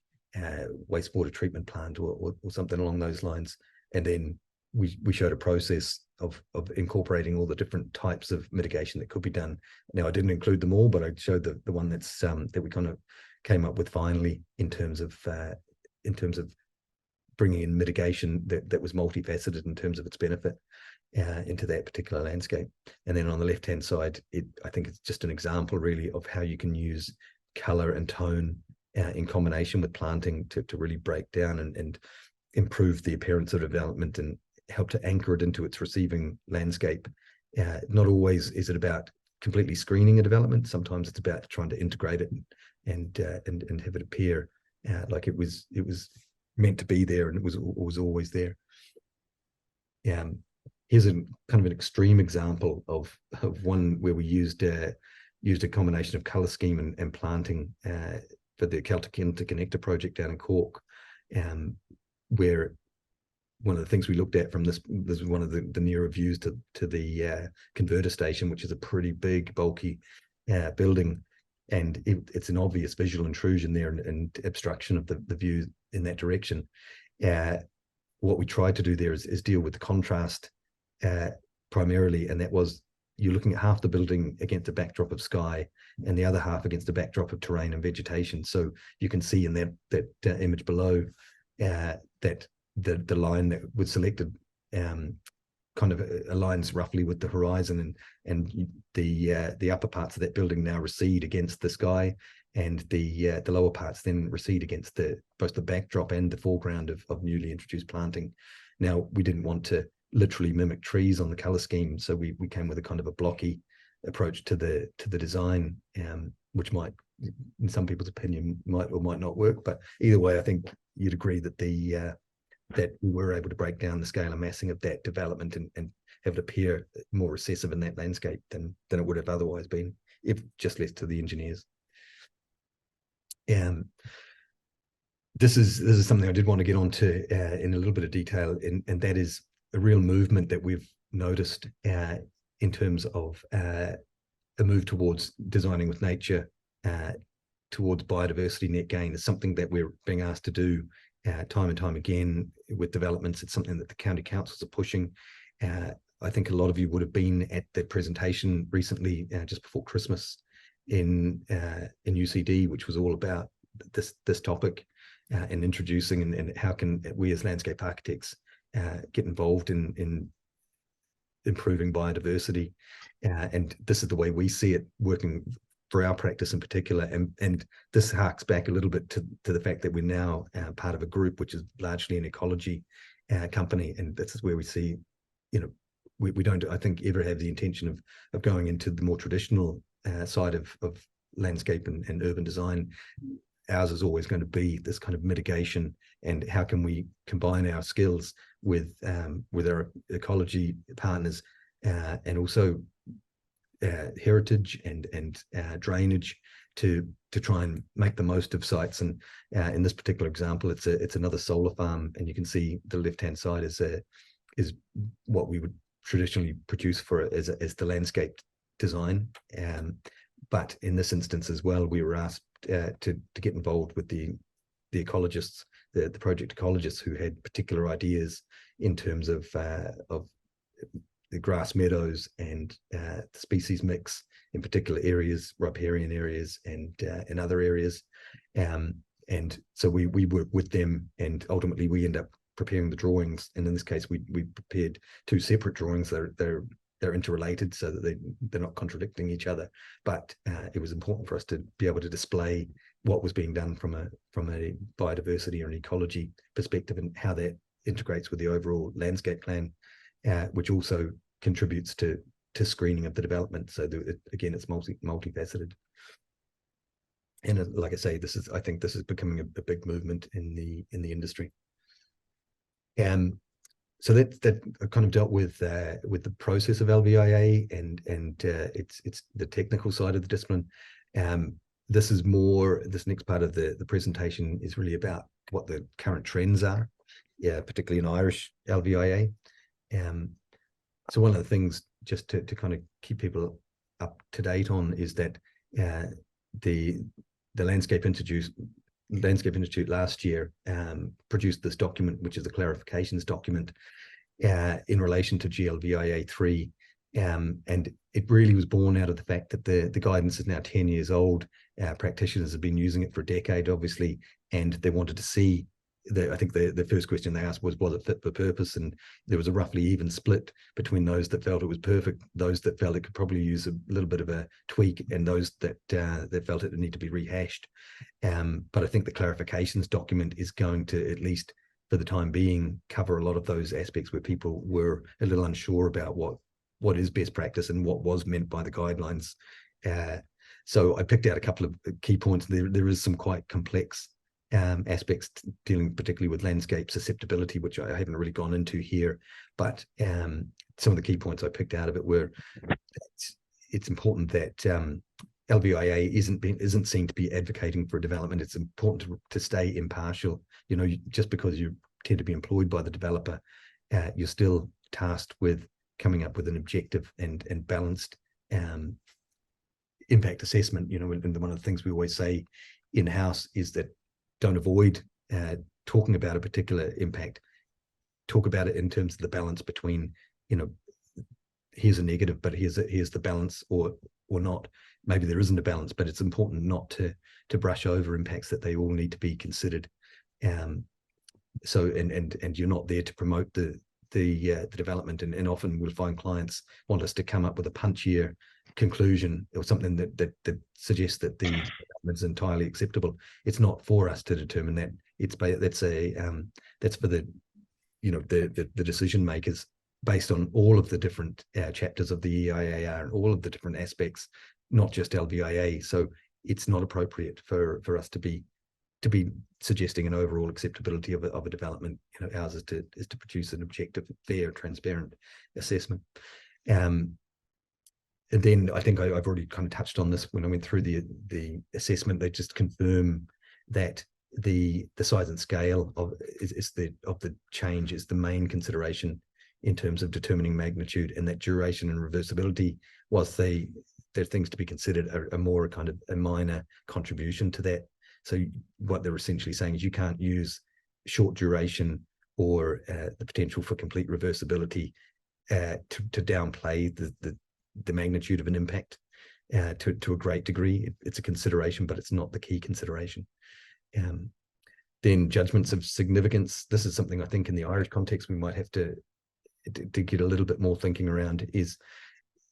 wastewater treatment plant or something along those lines, and then we showed a process of incorporating all the different types of mitigation that could be done. Now, I didn't include them all, but I showed the one that's that we kind of came up with finally in terms of bringing in mitigation that was multifaceted in terms of its benefit. into that particular landscape. And then on the left-hand side, I think it's just an example really of how you can use color and tone in combination with planting to really break down and improve the appearance of development and help to anchor it into its receiving landscape. Not always is it about completely screening a development. Sometimes it's about trying to integrate it and have it appear like it was meant to be there and it was always there. Here's a kind of an extreme example of one where we used a combination of color scheme and planting for the Celtic Interconnector project down in Cork, where one of the things we looked at from this was one of the nearer views to the converter station, which is a pretty big, bulky building, and it's an obvious visual intrusion there and obstruction of the view in that direction. What we tried to do there is deal with the contrast primarily, and that was you're looking at half the building against a backdrop of sky and the other half against a backdrop of terrain and vegetation. So you can see in that image below that the line that was selected kind of aligns roughly with the horizon, and the upper parts of that building now recede against the sky, and the lower parts then recede against both the backdrop and the foreground of newly introduced planting. Now, we didn't want to literally mimic trees on the color scheme, so we came with a kind of a blocky approach to the design, which might, in some people's opinion, might or might not work. But either way, I think you'd agree that that we were able to break down the scale and massing of that development and have it appear more recessive in that landscape than it would have otherwise been if just left to the engineers. This is something I did want to get onto in a little bit of detail, and that is a real movement that we've noticed in terms of a move towards designing with nature, towards biodiversity net gain. Is something that we're being asked to do time and time again with developments. It's something that the county councils are pushing. I think a lot of you would have been at the presentation recently, just before Christmas, in UCD, which was all about this topic and introducing and how can we as landscape architects get involved in improving biodiversity. And this is the way we see it working for our practice in particular. And this harks back a little bit to the fact that we're now part of a group which is largely an ecology company. And this is where we see, we don't, I think, ever have the intention of going into the more traditional side of landscape and urban design. Ours is always going to be this kind of mitigation, and how can we combine our skills with our ecology partners and also heritage and drainage to try and make the most of sites. And in this particular example, it's another solar farm, and you can see the left-hand side is what we would traditionally produce for it as the landscape design. But in this instance as well, we were asked to get involved with the ecologists, the project ecologists, who had particular ideas in terms of the grass meadows and the species mix in particular areas, riparian areas and other areas. And so we work with them, and ultimately we end up preparing the drawings. And in this case, we prepared two separate drawings. They're interrelated so that they're not contradicting each other. But it was important for us to be able to display what was being done from a biodiversity or an ecology perspective, and how that integrates with the overall landscape plan, which also contributes to screening of the development. So again, it's multifaceted. And like I say, I think this is becoming a big movement in the industry. So that kind of dealt with the process of LVIA and it's the technical side of the discipline. This next part of the presentation is really about what the current trends are, particularly in Irish LVIA. So one of the things, just to kind of keep people up to date on, is that the Landscape Institute last year produced this document, which is a clarifications document in relation to GLVIA 3. And it really was born out of the fact that the guidance is now 10 years old. Practitioners have been using it for a decade, obviously, and they wanted to see I think the first question they asked was it fit for purpose? And there was a roughly even split between those that felt it was perfect, those that felt it could probably use a little bit of a tweak, and those that felt it would need to be rehashed. But I think the clarifications document is going to, at least for the time being, cover a lot of those aspects where people were a little unsure about what is best practice and what was meant by the guidelines. So I picked out a couple of key points. There is some quite complex aspects dealing particularly with landscape susceptibility, which I haven't really gone into here, but some of the key points I picked out of it were it's important that LVIA isn't seen to be advocating for development. It's important to stay impartial. You know, just because you tend to be employed by the developer, you're still tasked with coming up with an objective and balanced impact assessment. You know, and one of the things we always say in-house is that don't avoid talking about a particular impact. Talk about it in terms of the balance between, you know, here's a negative, but here's the balance, or not. Maybe there isn't a balance, but it's important not to brush over impacts, that they all need to be considered. So and you're not there to promote the development, and often we'll find clients want us to come up with a punchier conclusion or something that suggests that the development is entirely acceptable. It's not for us to determine that. That's for the, you know, the decision makers, based on all of the different chapters of the EIAR and all of the different aspects, not just LVIA. So it's not appropriate for us to be suggesting an overall acceptability of a development. You know, ours is to produce an objective, fair, transparent assessment. And then I think I've already kind of touched on this when I went through the assessment. They just confirm that the size and scale of the change is the main consideration in terms of determining magnitude, and that duration and reversibility, whilst they're things to be considered, are more kind of a minor contribution to that. So what they're essentially saying is you can't use short duration or the potential for complete reversibility to downplay the magnitude of an impact to a great degree. It's a consideration, but it's not the key consideration. Then judgments of significance. This is something I think in the Irish context we might have to get a little bit more thinking around. Is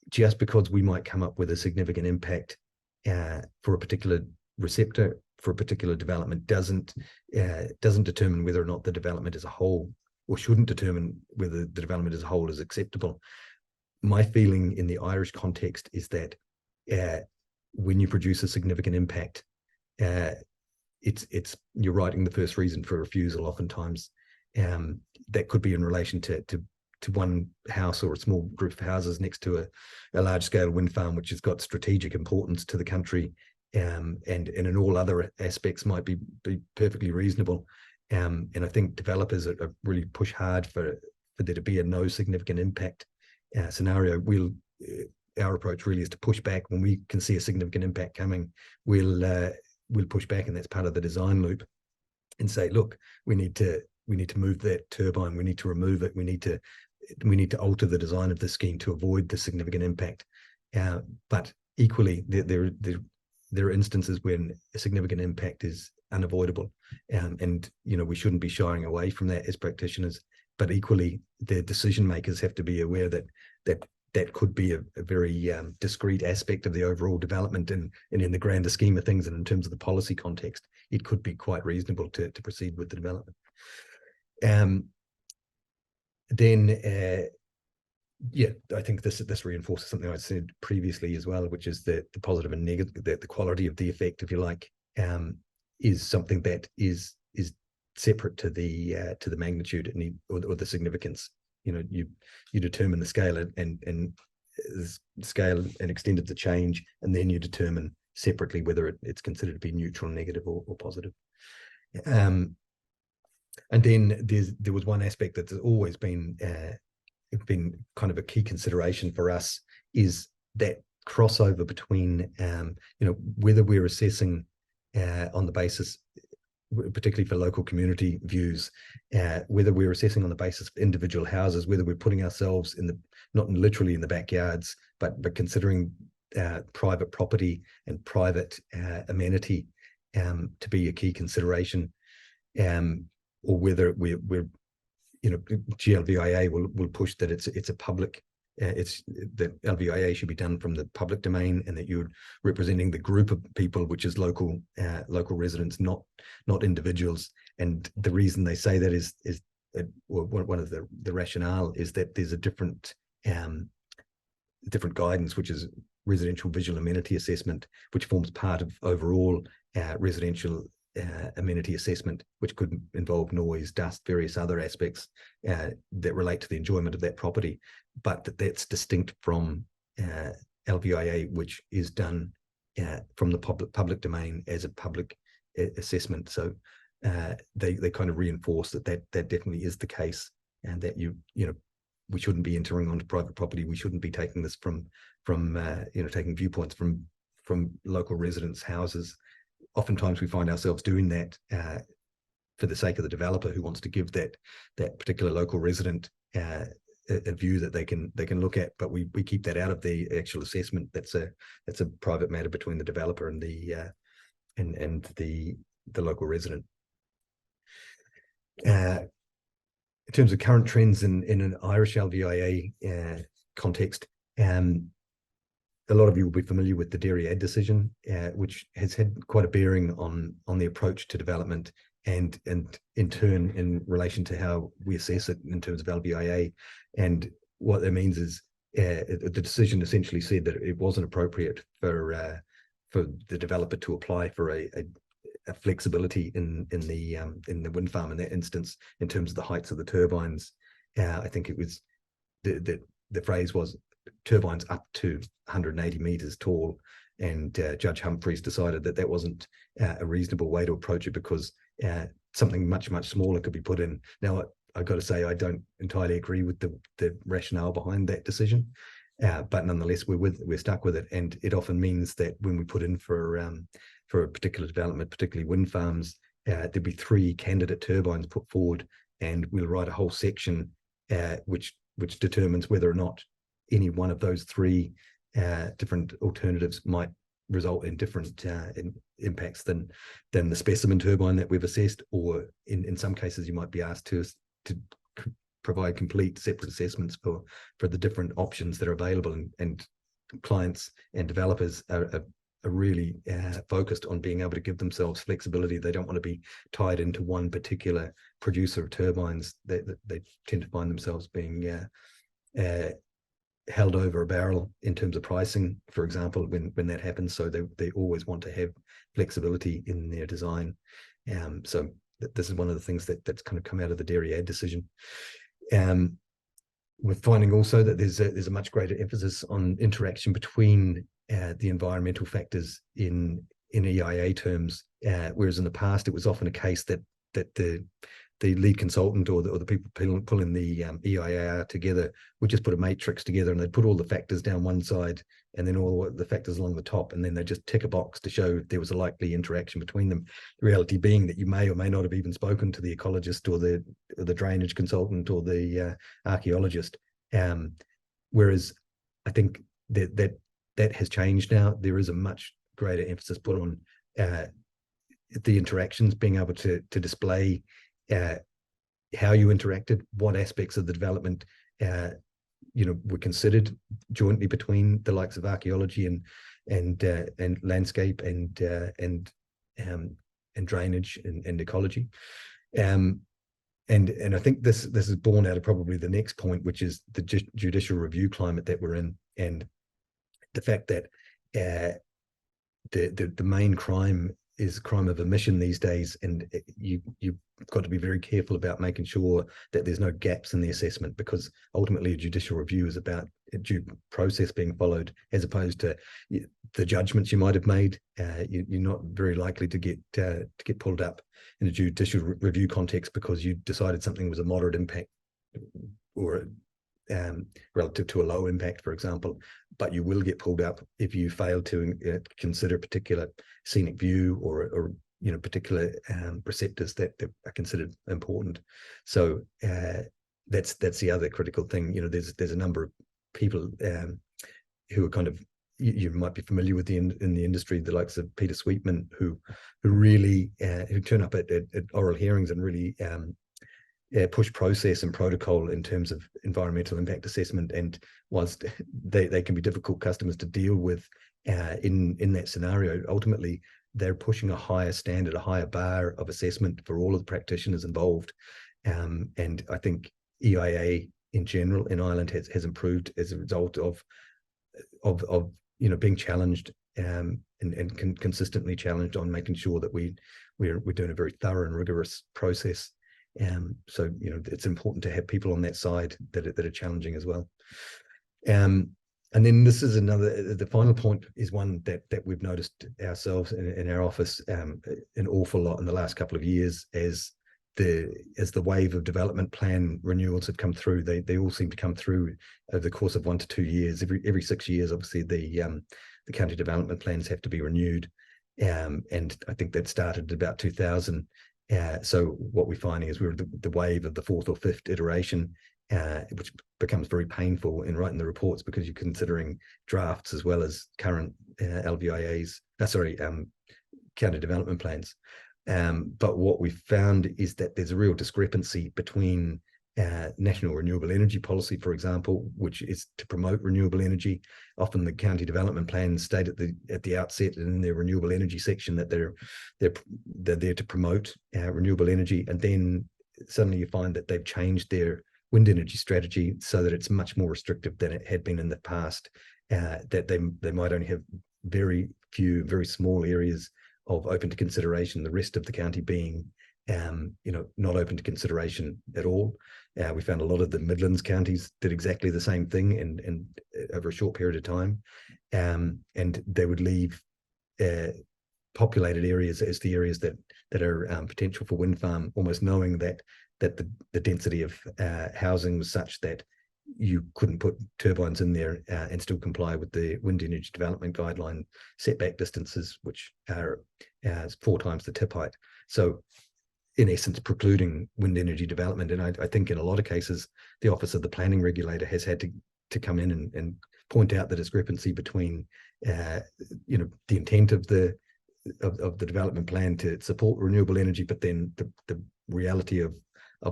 just because we might come up with a significant impact for a particular receptor, for a particular development, doesn't determine whether or not the development as a whole, or shouldn't determine whether the development as a whole is acceptable. My feeling in the Irish context is that when you produce a significant impact, you're writing the first reason for refusal. Oftentimes, that could be in relation to one house or a small group of houses next to a large scale wind farm, which has got strategic importance to the country, and in all other aspects might be perfectly reasonable. And I think developers are really push hard for there to be a no significant impact scenario. Our approach really is to push back when we can see a significant impact coming. We'll push back, and that's part of the design loop, and say, look, we need to move that turbine, we need to remove it, we need to alter the design of the scheme to avoid the significant impact. But equally, there are instances when a significant impact is unavoidable, and you know, we shouldn't be shying away from that as practitioners. But equally, the decision makers have to be aware that could be a very discrete aspect of the overall development, and in the grander scheme of things, and in terms of the policy context, it could be quite reasonable to proceed with the development. Yeah, I think this reinforces something I said previously as well, which is the positive and negative, the quality of the effect, if you like, is something that is separate to the magnitude or the significance. You know, you determine the scale and scale and extent of the change, and then you determine separately whether it's considered to be neutral, negative, or positive. And then there was one aspect that's always been kind of a key consideration for us, is that crossover between whether we're assessing on the basis, particularly for local community views, whether we're assessing on the basis of individual houses, whether we're putting ourselves not literally in the backyards, but considering private property and private amenity to be a key consideration, whether we're GLVIA will push that it's a public. It's that LVIA should be done from the public domain, and that you're representing the group of people, which is local residents, not individuals. And the reason they say that is one of the rationale is that there's a different guidance, which is residential visual amenity assessment, which forms part of overall residential amenity assessment, which could involve noise, dust, various other aspects that relate to the enjoyment of that property, but that's distinct from LVIA, which is done from the public domain as a public assessment. So they kind of reinforce that definitely is the case, and that we shouldn't be entering onto private property. We shouldn't be taking this from taking viewpoints from local residents' houses. Oftentimes we find ourselves doing that for the sake of the developer, who wants to give that particular local resident a view that they can look at, but we keep that out of the actual assessment. That's a private matter between the developer and the local resident. In terms of current trends in an Irish LVIA context, a lot of you will be familiar with the Dairyad decision, which has had quite a bearing on the approach to development, and in turn in relation to how we assess it in terms of LVIA. And what that means is the decision essentially said that it wasn't appropriate for the developer to apply for a flexibility in the wind farm in that instance, in terms of the heights of the turbines. I think it was the phrase was turbines up to 180 meters tall, and Judge Humphreys decided that wasn't a reasonable way to approach it, because something much smaller could be put in. Now, I've got to say, I don't entirely agree with the rationale behind that decision, but nonetheless we're stuck with it. And it often means that when we put in for a particular development, particularly wind farms, there'd be 3 candidate turbines put forward, and we'll write a whole section which determines whether or not any one of those 3 different alternatives might result in different impacts than the specimen turbine that we've assessed, or in some cases you might be asked to provide complete separate assessments for the different options that are available. And clients and developers are really focused on being able to give themselves flexibility. They don't want to be tied into one particular producer of turbines. They tend to find themselves being held over a barrel in terms of pricing, for example, when that happens. So they always want to have flexibility in their design. So this is one of the things that's kind of come out of the Dairyad decision. We're finding also that there's a much greater emphasis on interaction between the environmental factors in EIA terms, whereas in the past it was often a case that the lead consultant or the people pulling the EIA together would just put a matrix together, and they'd put all the factors down one side and then all the factors along the top, and then they just tick a box to show if there was a likely interaction between them. The reality being that you may or may not have even spoken to the ecologist or the drainage consultant or the archaeologist. Whereas I think that has changed now. There is a much greater emphasis put on the interactions, being able to display how you interacted, what aspects of the development were considered jointly between the likes of archaeology and landscape and drainage and ecology. And I think this is born out of probably the next point, which is the judicial review climate that we're in, and the fact that the main crime is crime of omission these days, and you've got to be very careful about making sure that there's no gaps in the assessment, because ultimately a judicial review is about a due process being followed, as opposed to the judgments you might have made. You're not very likely to get pulled up in a judicial review context because you decided something was a moderate impact or relative to a low impact, for example, but you will get pulled up if you fail to consider a particular scenic view or particular receptors that are considered important. So that's the other critical thing. There's a number of people who are kind of you might be familiar with in the industry, the likes of Peter Sweetman, who really who turn up at oral hearings and really push process and protocol in terms of environmental impact assessment. And whilst they can be difficult customers to deal with in that scenario, ultimately they're pushing a higher standard, a higher bar of assessment for all of the practitioners involved. And I think EIA in general in Ireland has improved as a result of being challenged and consistently challenged on making sure that we're doing a very thorough and rigorous process. So it's important to have people on that side that are challenging as well. And then this is the final point is one that we've noticed ourselves in our office an awful lot in the last couple of years as the wave of development plan renewals have come through. They all seem to come through over the course of 1 to 2 years. Every 6 years, obviously, the county development plans have to be renewed. And I think that started at about 2000. So what we're finding is we're the wave of the 4th or 5th iteration, which becomes very painful in writing the reports because you're considering drafts as well as current LVIAs, county development plans. But what we found is that there's a real discrepancy between national renewable energy policy, for example, which is to promote renewable energy. Often the county development plans state at the outset in their renewable energy section that they're there to promote renewable energy, and then suddenly you find that they've changed their wind energy strategy so that it's much more restrictive than it had been in the past. That they might only have very few, very small areas of open to consideration, the rest of the county being not open to consideration at all. We found a lot of the Midlands counties did exactly the same thing and over a short period of time. And they would leave populated areas as the areas that are potential for wind farm, almost knowing that the density of housing was such that you couldn't put turbines in there and still comply with the wind energy development guideline setback distances, which are 4 times the tip height. So in essence, precluding wind energy development. And I think in a lot of cases, the Office of the Planning Regulator has had to come in and point out the discrepancy between the intent of the development plan to support renewable energy, but then the reality of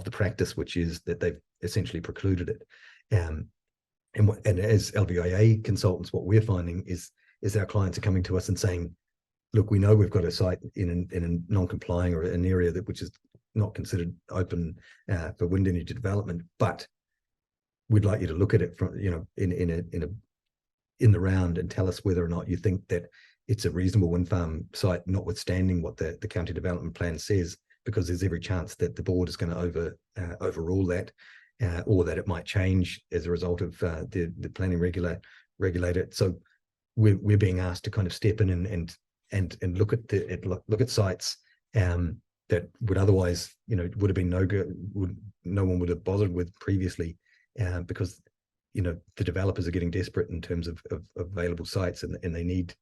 the practice, which is that they've essentially precluded it. And as LVIA consultants, what we're finding is our clients are coming to us and saying, look, we know we've got a site in a non-complying or an area which is not considered open for wind energy development, but we'd like you to look at it from in the round and tell us whether or not you think that it's a reasonable wind farm site, notwithstanding what the county development plan says, because there's every chance that the board is going to overrule that, or that it might change as a result of the planning regulator. So we're being asked to kind of step in and look at sites that would otherwise would have been no one would have bothered with previously, because the developers are getting desperate in terms of available sites, and they need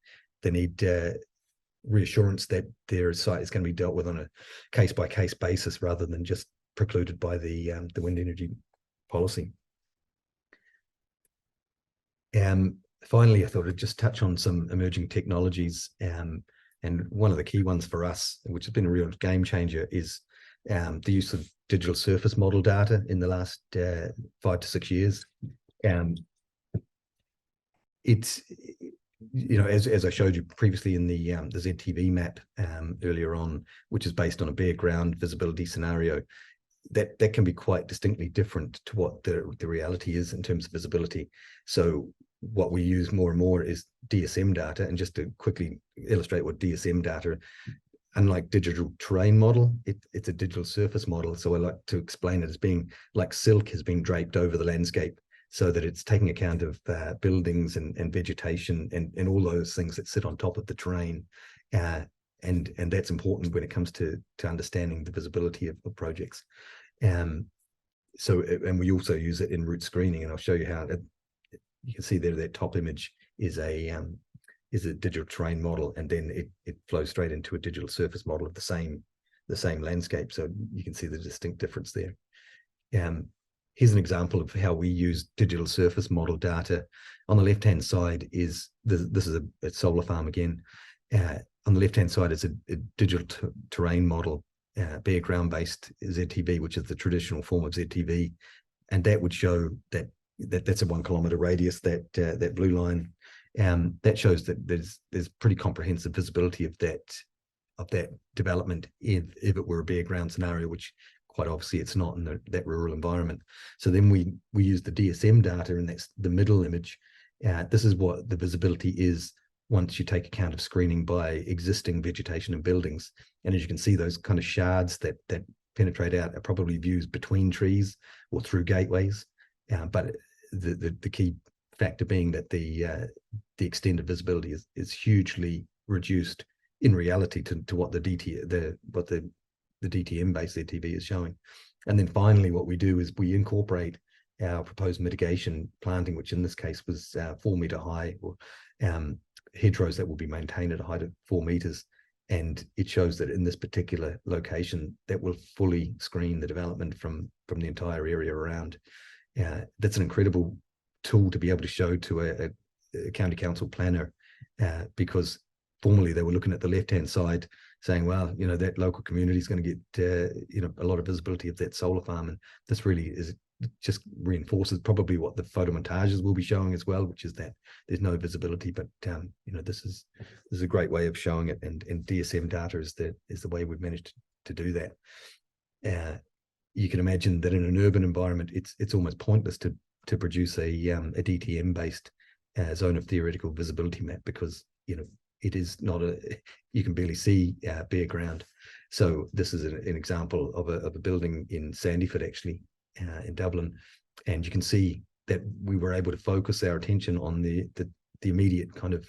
reassurance that their site is going to be dealt with on a case-by-case basis rather than just precluded by the wind energy policy. Finally, I thought I'd just touch on some emerging technologies, and one of the key ones for us, which has been a real game changer, is the use of digital surface model data in the last 5 to 6 years. It's as I showed you previously in the ZTV map earlier on, which is based on a bare ground visibility scenario, that can be quite distinctly different to what the reality is in terms of visibility. So what we use more and more is DSM data, and just to quickly illustrate what DSM data, unlike digital terrain model, it's a digital surface model. So I like to explain it as being like silk has been draped over the landscape, so that it's taking account of buildings and vegetation and all those things that sit on top of the terrain. And that's important when it comes to understanding the visibility of projects. And we also use it in route screening, and I'll show you how. You can see there that top image is a digital terrain model, and then it flows straight into a digital surface model of the same landscape. So you can see the distinct difference there. here's an example of how we use digital surface model data. On the left-hand side is, this is a solar farm again. On the left-hand side is a digital terrain model, bare ground-based ZTV, which is the traditional form of ZTV. And that would show that's a 1 kilometer radius, that blue line. That shows that there's pretty comprehensive visibility of that development if it were a bare ground scenario, which quite obviously it's not in that rural environment. So then we use the DSM data, and that's the middle image. This is what the visibility is once you take account of screening by existing vegetation and buildings. And as you can see, those kind of shards that penetrate out are probably views between trees or through gateways. But the key factor being that the extent of visibility is hugely reduced in reality to what the DTM-based ZTV is showing. And then finally, what we do is we incorporate our proposed mitigation planting, which in this case was 4 meter high, or hedgerows that will be maintained at a height of 4 meters. And it shows that in this particular location, that will fully screen the development from the entire area around. That's an incredible tool to be able to show to a county council planner, because formerly they were looking at the left-hand side saying, well, that local community is going to get, a lot of visibility of that solar farm. And this really just reinforces probably what the photomontages will be showing as well, which is that there's no visibility. But, this is a great way of showing it. And DSM data is the way we've managed to do that. You can imagine that in an urban environment, it's almost pointless to produce a DTM-based zone of theoretical visibility map, because, it is not you can barely see bare ground. So this is an example of a building in Sandyford, actually, in Dublin. And you can see that we were able to focus our attention on the immediate kind of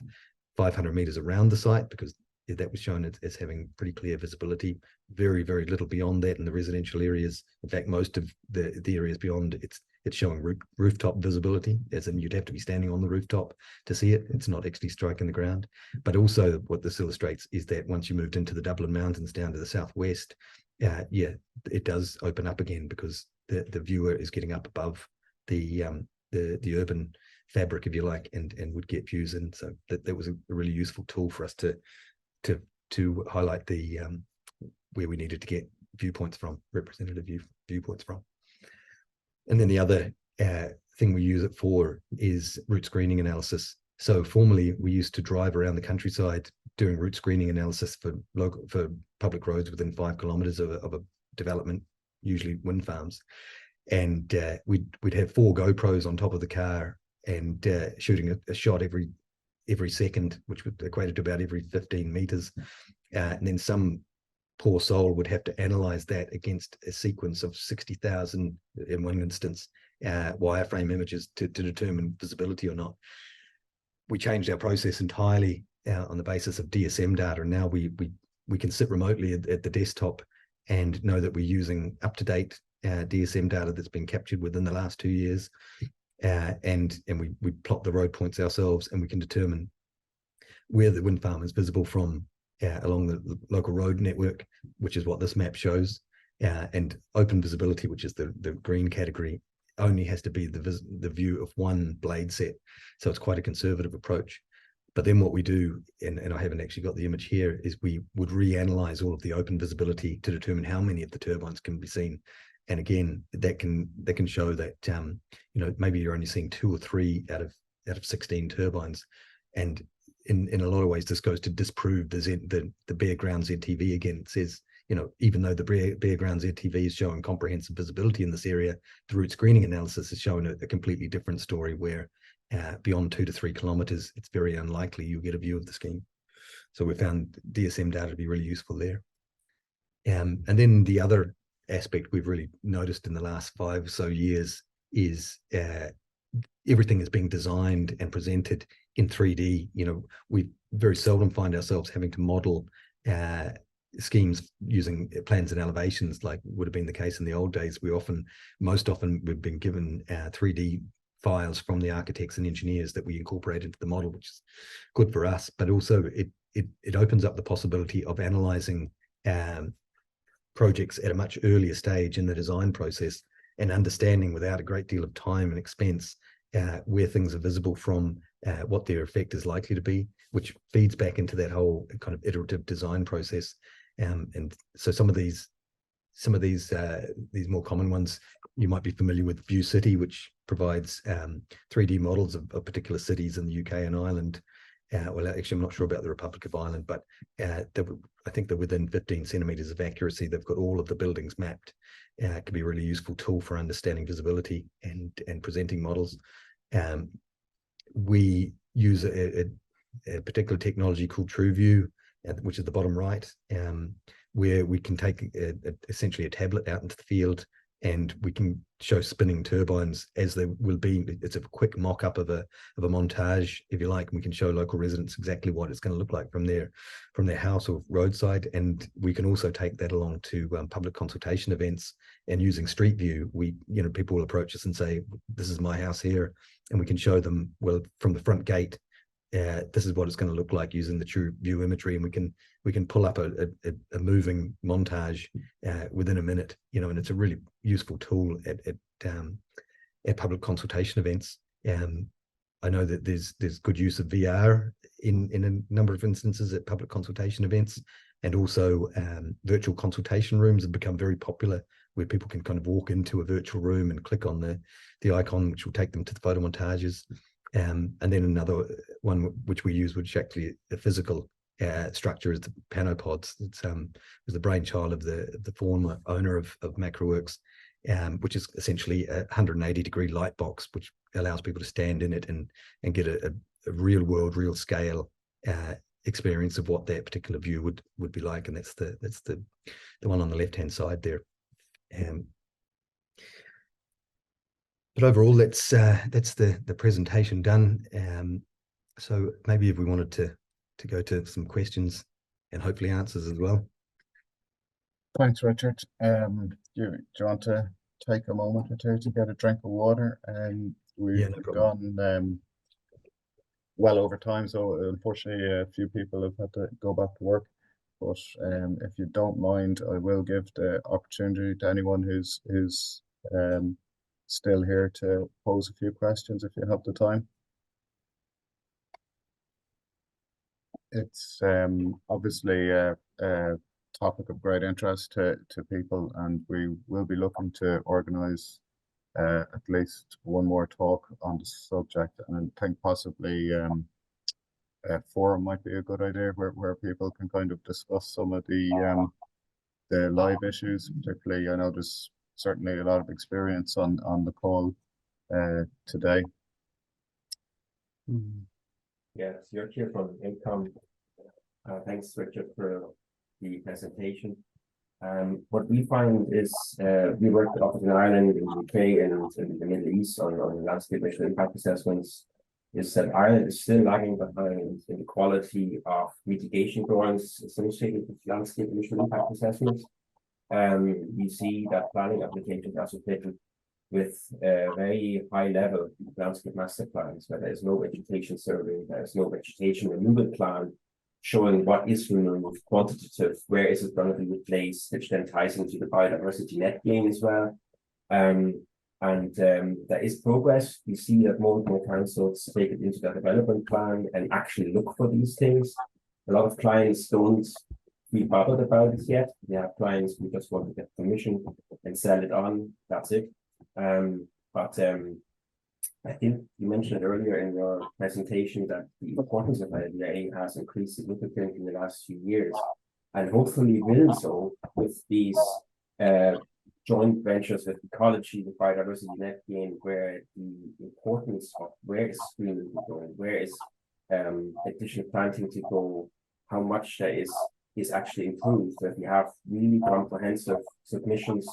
500 meters around the site, because that was shown as having pretty clear visibility. Very, very little beyond that in the residential areas. In fact, most of the areas beyond, it's showing rooftop visibility, as in you'd have to be standing on the rooftop to see it. It's not actually striking the ground. But also what this illustrates is that once you moved into the Dublin Mountains down to the southwest, it does open up again, because the viewer is getting up above the urban fabric, if you like, and would get views in. So that was a really useful tool for us to highlight the where we needed to get viewpoints from, representative viewpoints from. And then the other thing we use it for is route screening analysis. So formerly we used to drive around the countryside doing route screening analysis for public roads within 5 kilometers of a development, usually wind farms. And we'd have 4 GoPros on top of the car, and shooting a shot every second, which would equate to about every 15 meters. And then some poor soul would have to analyze that against a sequence of 60,000, in one instance, wireframe images to determine visibility or not. We changed our process entirely on the basis of DSM data. And now we can sit remotely at the desktop and know that we're using up-to-date DSM data that's been captured within the last 2 years. And we plot the road points ourselves, and we can determine where the wind farm is visible from along the local road network, which is what this map shows. And open visibility, which is the green category, only has to be the view of one blade set. So it's quite a conservative approach. But then what we do, and I haven't actually got the image here, is we would reanalyze all of the open visibility to determine how many of the turbines can be seen. And again, that can show that maybe you're only seeing 2 or 3 out of 16 turbines. And in a lot of ways, this goes to disprove the bare ground ZTV again. It says, even though the bare ground ZTV is showing comprehensive visibility in this area, the route screening analysis is showing a completely different story, where beyond 2 to 3 kilometers, it's very unlikely you'll get a view of the scheme. So we found DSM data to be really useful there. And then the other aspect we've really noticed in the last 5 or so years is everything is being designed and presented in 3D. We very seldom find ourselves having to model schemes using plans and elevations like would have been the case in the old days. Most often we've been given 3D files from the architects and engineers that we incorporate into the model, which is good for us, but also it opens up the possibility of analyzing projects at a much earlier stage in the design process. and understanding without a great deal of time and expense where things are visible from, what their effect is likely to be, which feeds back into that whole kind of iterative design process. And so some of these more common ones, you might be familiar with View City, which provides 3D models of particular cities in the UK and Ireland. Well, actually, I'm not sure about the Republic of Ireland, but I think they're within 15 centimeters of accuracy. They've got all of the buildings mapped. It can be a really useful tool for understanding visibility and presenting models. We use a particular technology called TrueView, which is the bottom right, where we can take essentially a tablet out into the field, and we can show spinning turbines as they will be. It's a quick mock-up of a montage, if you like, and we can show local residents exactly what it's going to look like from their house or roadside. And we can also take that along to public consultation events. And using Street View, people will approach us and say, "This is my house here," and we can show them, well, from the front gate, this is what it's going to look like using the True View imagery, and we can pull up a moving montage within a minute, and it's a really useful tool at public consultation events. I know that there's good use of VR in a number of instances at public consultation events, and also virtual consultation rooms have become very popular, where people can kind of walk into a virtual room and click on the icon, which will take them to the photo montages. And then another one which we use, which actually a physical structure, is the Panopods. It's the brainchild of the former owner of Macroworks, which is essentially a 180-degree light box, which allows people to stand in it and get a real world, real scale experience of what that particular view would be like. And that's the one on the left hand side there. But overall, that's the presentation done. So maybe if we wanted to go to some questions and hopefully answers as well. Thanks, Richard. Do you want to take a moment or two to get a drink of water? We've gone well over time, so unfortunately a few people have had to go back to work. But if you don't mind, I will give the opportunity to anyone who's still here to pose a few questions if you have the time. It's obviously a topic of great interest to people, and we will be looking to organise at least one more talk on the subject, and I think possibly a forum might be a good idea where people can kind of discuss some of the live issues. Particularly, I know there's certainly a lot of experience on the call today. Yes, you're here from Income. Thanks, Richard, for the presentation. What we find is we work often in Ireland, in the UK, and in the Middle East on landscape visual impact assessments, is that Ireland is still lagging behind in the quality of mitigation drawings associated with landscape visual impact assessments. We see that planning applications are submitted with a very high level landscape master plans, where there is no vegetation survey, there is no vegetation removal plan showing what is removed, quantitative, where is it going to be replaced, which then ties into the biodiversity net gain as well. There is progress. We see that more and more councils take it into their development plan and actually look for these things. A lot of clients don't feel bothered about it yet. They have clients who just want to get permission and sell it on. That's it. I think you mentioned earlier in your presentation that the importance of LVIA has increased significantly in the last few years, and hopefully will so with these joint ventures with ecology, the biodiversity net gain, where the importance of where is screening going, where is additional planting to go, how much there is actually improved. That we have really comprehensive submissions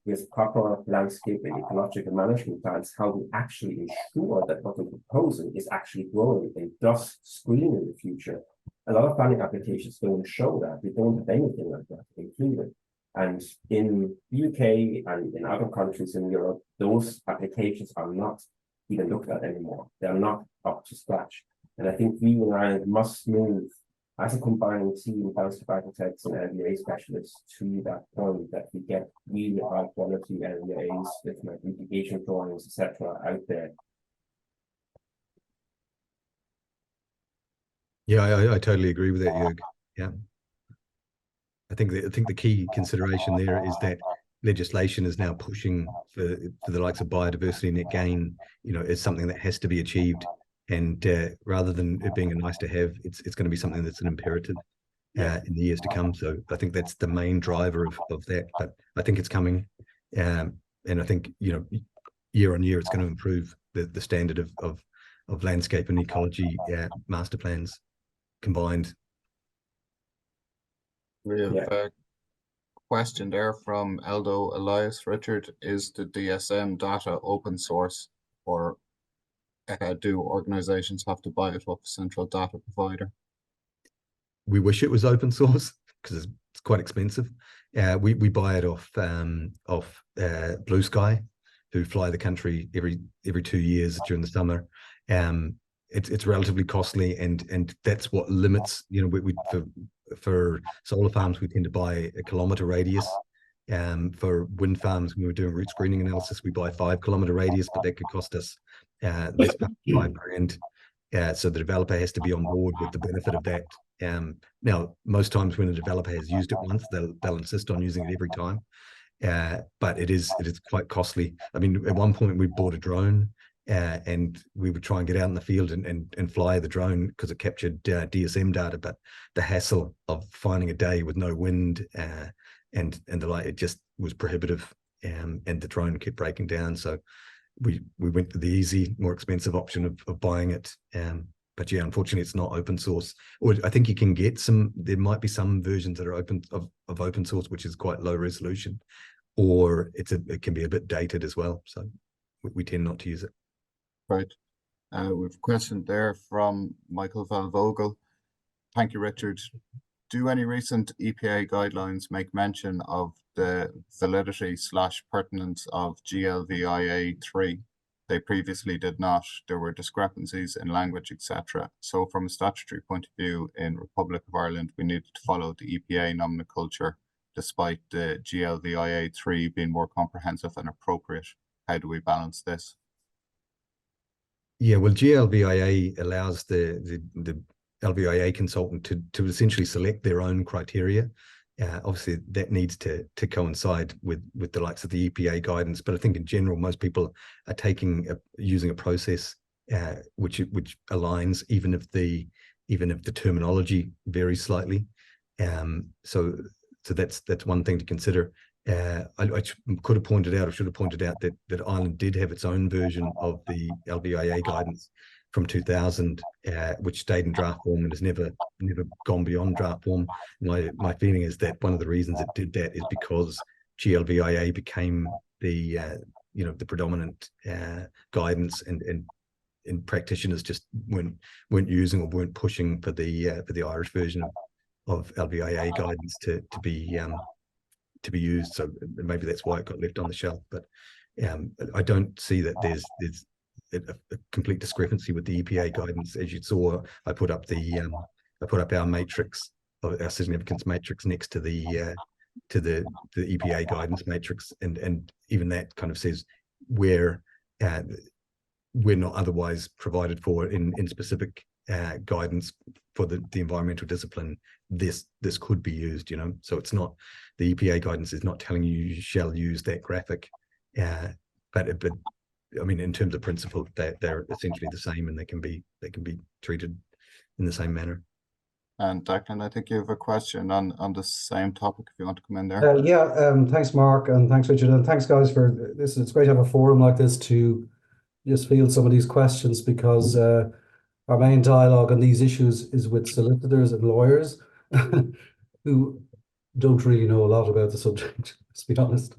with proper landscape and ecological management plans, how we actually ensure that what we're proposing is actually growing and thus screen in the future. A lot of planning applications don't show that. They don't have anything like that included. And in the UK and in other countries in Europe, those applications are not even looked at anymore. They are not up to scratch. And I think we in Ireland must move as a combining team, landscape architects and LVIA specialists, to that point that we get really high quality LVIAs with like mitigation drawings, etc. out there. Yeah, I totally agree with that, Jörg. Yeah. I think the key consideration there is that legislation is now pushing for the likes of biodiversity net gain, is something that has to be achieved. And rather than it being a nice to have, it's going to be something that's an imperative in the years to come. So I think that's the main driver of that. But I think it's coming. And I think, year on year, it's going to improve the standard of landscape and ecology master plans combined. We have a question there from Eldo Elias Richard. Is the DSM data open source, or do organizations have to buy it off a central data provider? We wish it was open source because it's quite expensive. We buy it off Blue Sky, who fly the country every 2 years during the summer. It's relatively costly, and that's what limits. For solar farms, we tend to buy a kilometer radius. For wind farms, when we're doing root screening analysis, we buy 5 kilometer radius, but that could cost us less than $5,000. So the developer has to be on board with the benefit of that. Now, most times when a developer has used it once, they'll insist on using it every time. But it is quite costly. I mean, at one point we bought a drone, and we would try and get out in the field and fly the drone because it captured DSM data, but the hassle of finding a day with no wind and the like, it just was prohibitive, and the drone kept breaking down. So we went for the easy, more expensive option of buying it. But yeah, unfortunately, it's not open source. Or I think you can get some. There might be some versions that are of open source, which is quite low resolution, or it can be a bit dated as well. So we tend not to use it. Right. We've a question there from Michael Valvogel. Thank you, Richard. Do any recent EPA guidelines make mention of the validity/pertinence of GLVIA 3? They previously did not. There were discrepancies in language, etc. So from a statutory point of view, in Republic of Ireland, we needed to follow the EPA nomenclature, despite the GLVIA 3 being more comprehensive and appropriate. How do we balance this? Yeah, well, GLVIA allows the LVIA consultant to essentially select their own criteria. Obviously, that needs to coincide with the likes of the EPA guidance. But I think in general, most people are using a process which aligns, even if the terminology varies slightly. So that's one thing to consider. I could have pointed out, or should have pointed out, that Ireland did have its own version of the LVIA guidance from 2000, which stayed in draft form and has never gone beyond draft form. My feeling is that one of the reasons it did that is because GLVIA became the predominant guidance, and practitioners just weren't using or weren't pushing for the Irish version of LVIA guidance to be used. So maybe that's why it got left on the shelf. But I don't see that there's a complete discrepancy with the EPA guidance. As you saw, I put up our matrix, our significance matrix, next to the EPA guidance matrix, and even that kind of says where we're not otherwise provided for in specific guidance for the environmental discipline. This could be used, so it's not, the EPA guidance is not telling you shall use that graphic, but I mean, in terms of principle, they're essentially the same, and they can be treated in the same manner. And Declan, I think you have a question on the same topic, if you want to come in there. Thanks, Mark, and thanks, Richard, and thanks, guys, for this. It's great to have a forum like this to just field some of these questions, because our main dialogue on these issues is with solicitors and lawyers who don't really know a lot about the subject, let's be honest.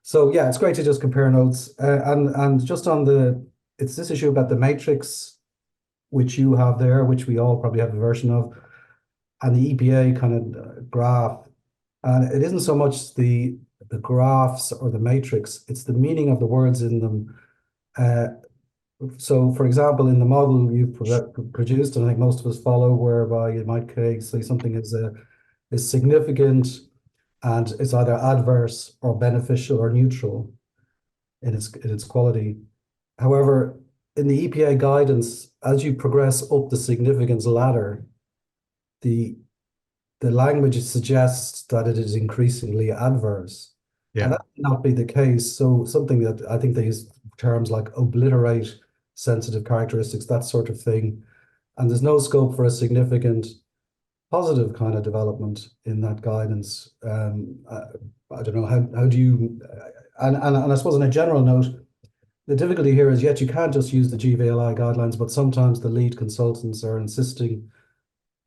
So yeah, it's great to just compare notes, and just on it's this issue about the matrix, which you have there, which we all probably have a version of, and the EPA kind of graph. And it isn't so much the graphs or the matrix, it's the meaning of the words in them. So, for example, in the model you've produced, and I think most of us follow, whereby you might say something is significant and it's either adverse or beneficial or neutral in its quality. However, in the EPA guidance, as you progress up the significance ladder, the language suggests that it is increasingly adverse. Yeah. And that may not be the case. So something that I think they use terms like obliterate sensitive characteristics, that sort of thing. And there's no scope for a significant positive kind of development in that guidance. I don't know, how do you, and I suppose on a general note, the difficulty here is, yet you can't just use the GVLI guidelines, but sometimes the lead consultants are insisting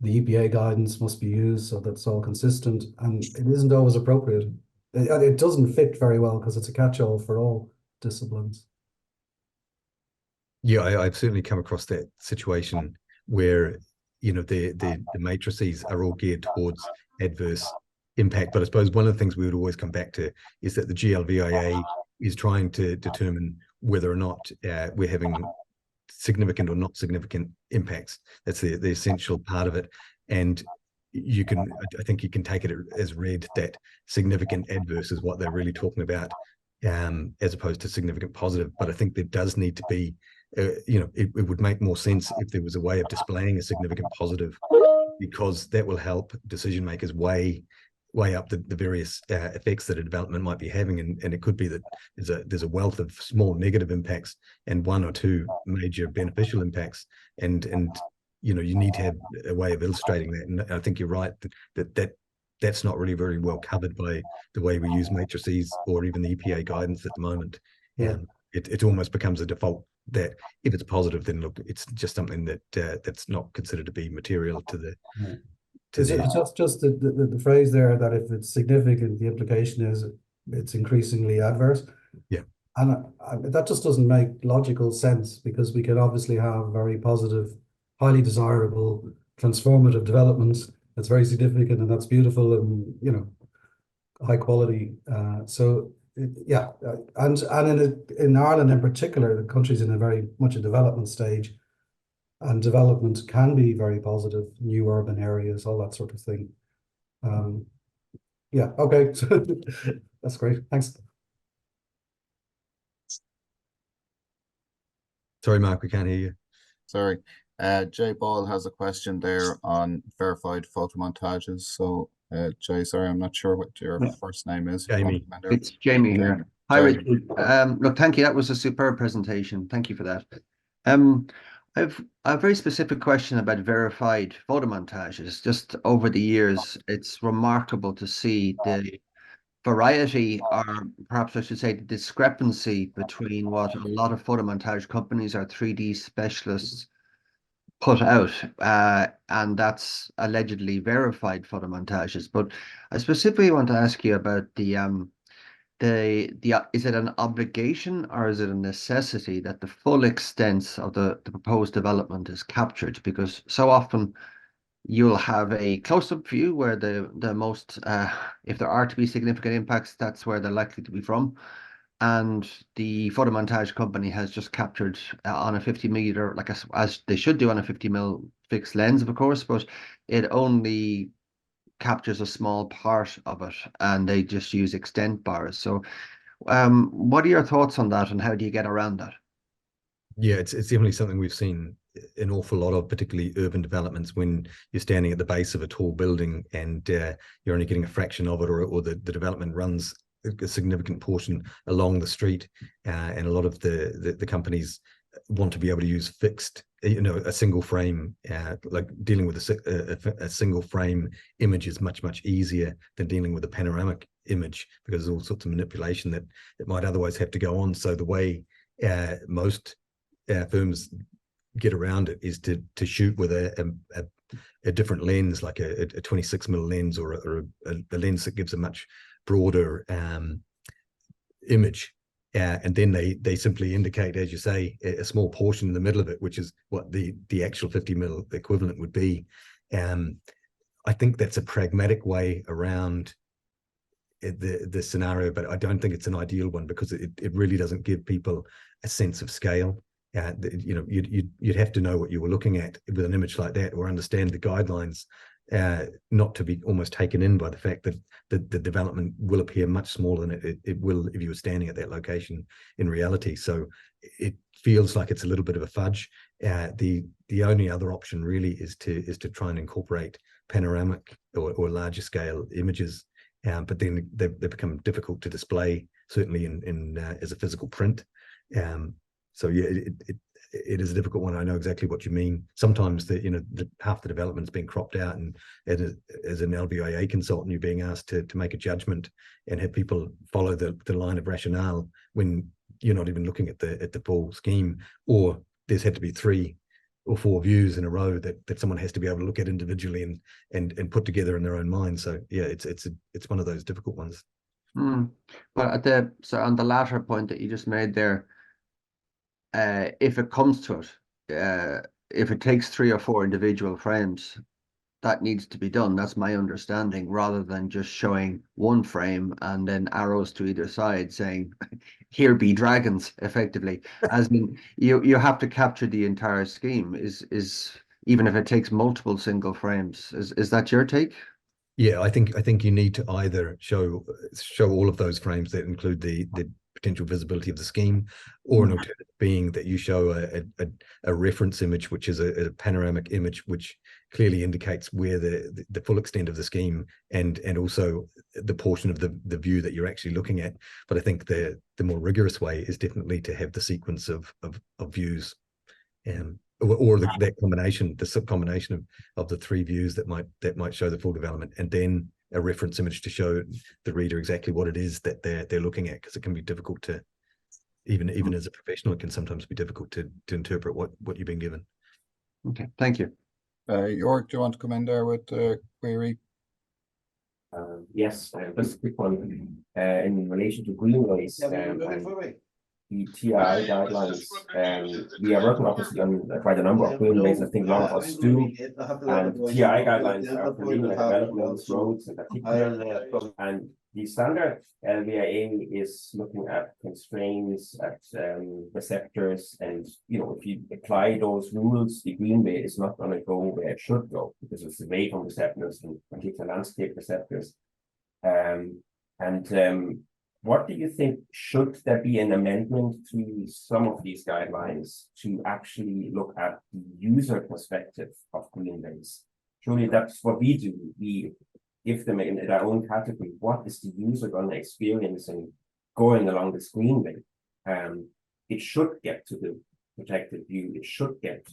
the EPA guidance must be used so that's all consistent, and it isn't always appropriate. It doesn't fit very well because it's a catch-all for all disciplines. Yeah, I've certainly come across that situation where, you know, the matrices are all geared towards adverse impact. But I suppose one of the things we would always come back to is that the GLVIA is trying to determine whether or not we're having significant or not significant impacts. That's the essential part of it. And I think you can take it as read that significant adverse is what they're really talking about, as opposed to significant positive. But I think there does need to be, you know, it would make more sense if there was a way of displaying a significant positive, because that will help decision makers weigh up the various effects that a development might be having, and it could be that there's a wealth of small negative impacts and one or two major beneficial impacts, and you know, you need to have a way of illustrating that. And I think you're right that's not really very well covered by the way we use matrices or even the EPA guidance at the moment. Yeah. It almost becomes a default that if it's positive, then look, it's just something that that's not considered to be material to the. Yeah. It's just the phrase there that if it's significant, the implication is it's increasingly adverse. Yeah. And that just doesn't make logical sense, because we can obviously have very positive, highly desirable, transformative developments that's very significant and that's beautiful and, you know, high quality. And in Ireland in particular, the country's in a very much a development stage. And development can be very positive, new urban areas, all that sort of thing. Yeah, okay, that's great, thanks. Sorry, Mark, we can't hear you. Sorry. Jay Ball has a question there on verified photomontages. So, Jay, sorry, I'm not sure what your first name is. Jamie. It's Jamie here. Hi, Richard. Look, thank you. That was a superb presentation. Thank you for that. I've a very specific question about verified photomontages. Just over the years, it's remarkable to see the variety, or perhaps I should say the discrepancy, between what a lot of photomontage companies or 3D specialists put out, and that's allegedly verified photomontages. But I specifically want to ask you about is it an obligation or is it a necessity that the full extent of the proposed development is captured? Because so often you'll have a close-up view where the most, if there are to be significant impacts, that's where they're likely to be from. And the photomontage company has just captured on a 50mm, like as they should do on a 50mm fixed lens, of course, but it only captures a small part of it, and they just use extent bars. So what are your thoughts on that, and how do you get around that? Yeah, it's definitely something we've seen an awful lot of, particularly urban developments, when you're standing at the base of a tall building and you're only getting a fraction of it, or the development runs a significant portion along the street, and a lot of the companies want to be able to use fixed, you know, a single frame, like dealing with a single frame image is much easier than dealing with a panoramic image, because there's all sorts of manipulation that might otherwise have to go on. So the way most firms get around it is to shoot with a different lens, like a 26mm lens, or a lens that gives a much broader image. And then they simply indicate, as you say, a small portion in the middle of it, which is what the actual 50mm equivalent would be. I think that's a pragmatic way around the scenario, but I don't think it's an ideal one, because it really doesn't give people a sense of scale. you'd have to know what you were looking at with an image like that, or understand the guidelines, not to be almost taken in by the fact that the development will appear much smaller than it will if you were standing at that location in reality. So it feels like it's a little bit of a fudge. The only other option really is to try and incorporate panoramic or larger scale images, but then they become difficult to display, certainly in as a physical print. So yeah, it is a difficult one. I know exactly what you mean. Sometimes half the development's being cropped out, and as an LVIA consultant, you're being asked to make a judgment and have people follow the line of rationale when you're not even looking at the full scheme, or there's had to be 3 or 4 views in a row that someone has to be able to look at individually and put together in their own mind. So yeah, it's one of those difficult ones. But on the latter point that you just made there, if it comes to it, if it takes 3 or 4 individual frames, that needs to be done. That's my understanding, rather than just showing one frame and then arrows to either side saying, "Here be dragons," effectively. As in, you have to capture the entire scheme. Is even if it takes multiple single frames. Is that your take? Yeah, I think you need to either show all of those frames that include the potential visibility of the scheme, or an alternative being that you show a reference image, which is a panoramic image, which clearly indicates where the full extent of the scheme and also the portion of the view that you're actually looking at. But I think the more rigorous way is definitely to have the sequence of views, or that combination, the sub combination of the 3 views that might show the full development, and then a reference image to show the reader exactly what it is that they're looking at, because it can be difficult to, even as a professional, it can sometimes be difficult to interpret what you've been given. Okay, thank you. York, do you want to come in there with the query? Yes, just a quick one. In relation to greenways, and the TI guidelines, we are working obviously on quite a number of greenways. I think a lot of us do. And TI guidelines are for linear developments, roads in particular. And the standard LVIA is looking at constraints, at receptors, and if you apply those rules, the greenway is not going to go where it should go, because it's away from receptors, in particular landscape receptors. What do you think? Should there be an amendment to some of these guidelines to actually look at the user perspective of greenways? Surely that's what we do. We give them in their own category. What is the user going to experience in going along this greenway? It should get to the protected view. It should get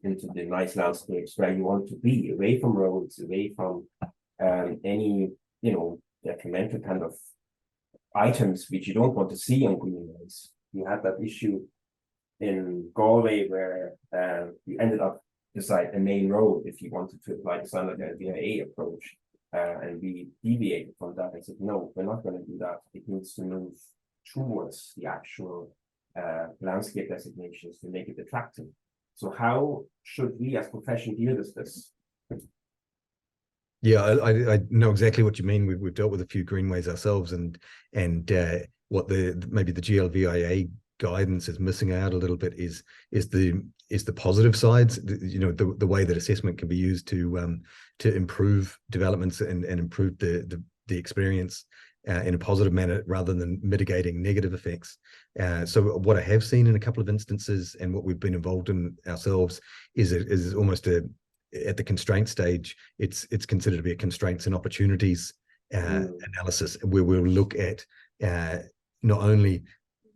into the nice landscapes where you want to be, away from roads, away from any detrimental kind of items which you don't want to see on greenways. You had that issue in Galway where you ended up beside a main road if you wanted to apply the standard LVIA approach, and we deviated from that and said, no, we're not going to do that. It needs to move towards the actual landscape designations to make it attractive. So how should we as profession deal with this? Yeah, I know exactly what you mean. We've dealt with a few greenways ourselves, and what maybe the GLVIA guidance is missing out a little bit is the positive sides. The way that assessment can be used to improve developments and improve the experience in a positive manner, rather than mitigating negative effects. So what I have seen in a couple of instances, and what we've been involved in ourselves, is almost at the constraint stage, it's considered to be a constraints and opportunities analysis, where we'll look at not only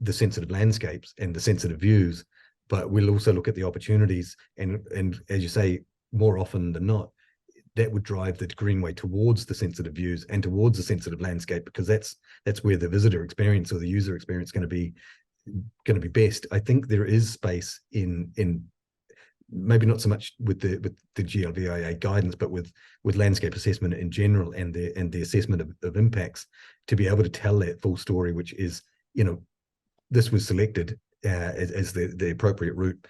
the sensitive landscapes and the sensitive views, but we'll also look at the opportunities. And as you say, more often than not, that would drive the greenway towards the sensitive views and towards the sensitive landscape, because that's where the visitor experience or the user experience is going to be best. I think there is space in maybe not so much with the GLVIA guidance, but with landscape assessment in general, and the assessment of impacts, to be able to tell that full story, which is, this was selected as the appropriate route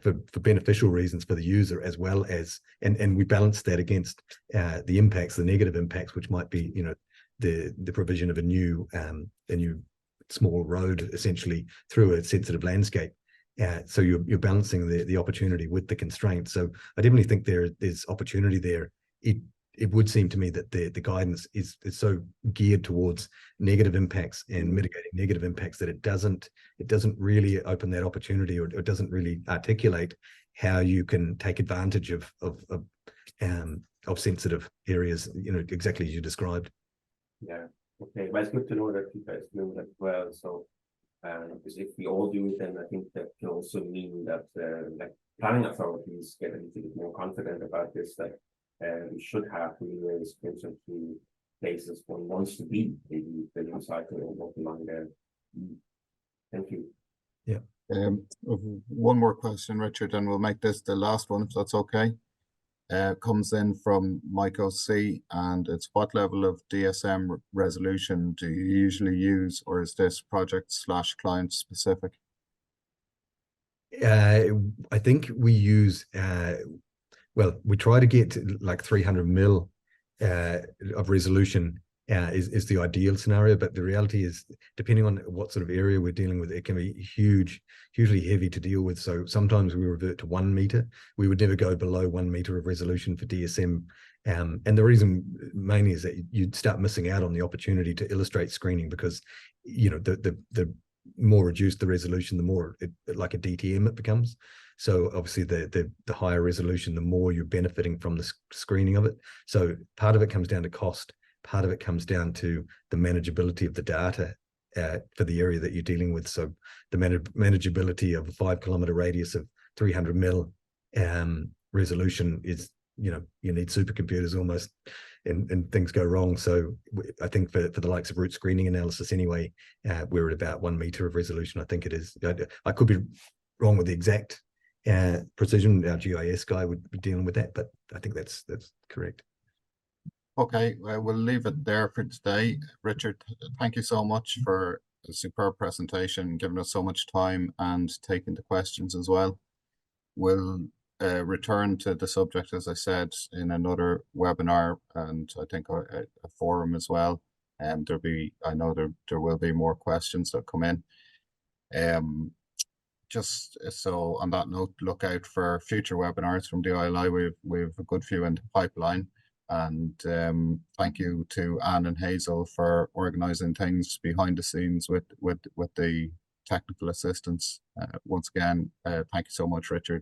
for beneficial reasons for the user, as well as, and we balance that against the impacts, the negative impacts, which might be, the provision of a new small road essentially through a sensitive landscape. So you're balancing the opportunity with the constraint. So I definitely think there's opportunity there. It would seem to me that the guidance is so geared towards negative impacts and mitigating negative impacts that it doesn't really open that opportunity, or it doesn't really articulate how you can take advantage of sensitive areas, exactly as you described. Yeah. Okay. Well, it's good to know that you guys know that well. So, because if we all do it, then I think that can also mean that like planning authorities get a little bit more confident about this. That we should have relays to places one wants to be, maybe the cycle or walking along there. Thank you. Yeah. One more question, Richard, and we'll make this the last one, if that's okay. Comes in from Mike OC, and it's: what level of DSM resolution do you usually use, or is this project/client specific? I think we use, well, we try to get like 300 mil of resolution is the ideal scenario, but the reality is, depending on what sort of area we're dealing with, it can be hugely heavy to deal with. So sometimes we revert to 1 meter. We would never go below 1 meter of resolution for DSM. And the reason mainly is that you'd start missing out on the opportunity to illustrate screening, because the more reduced the resolution, the more like a DTM it becomes. So obviously the higher resolution, the more you're benefiting from the screening of it. So part of it comes down to cost. Part of it comes down to the manageability of the data for the area that you're dealing with. So the manageability of a 5 kilometer radius of 300 mil resolution is, you need supercomputers almost, and things go wrong. So I think for the likes of route screening analysis anyway, we're at about 1 meter of resolution. I think it is. I could be wrong with the exact precision. Our GIS guy would be dealing with that, but I think that's correct. Okay, well, we'll leave it there for today. Richard, thank you so much for a superb presentation, giving us so much time and taking the questions as well. We'll return to the subject, as I said, in another webinar, and I think a forum as well. And I know there will be more questions that come in. Just so on that note, look out for future webinars from the ILI. We've a good few in the pipeline. And thank you to Anne and Hazel for organising things behind the scenes with the technical assistance. Once again, thank you so much, Richard.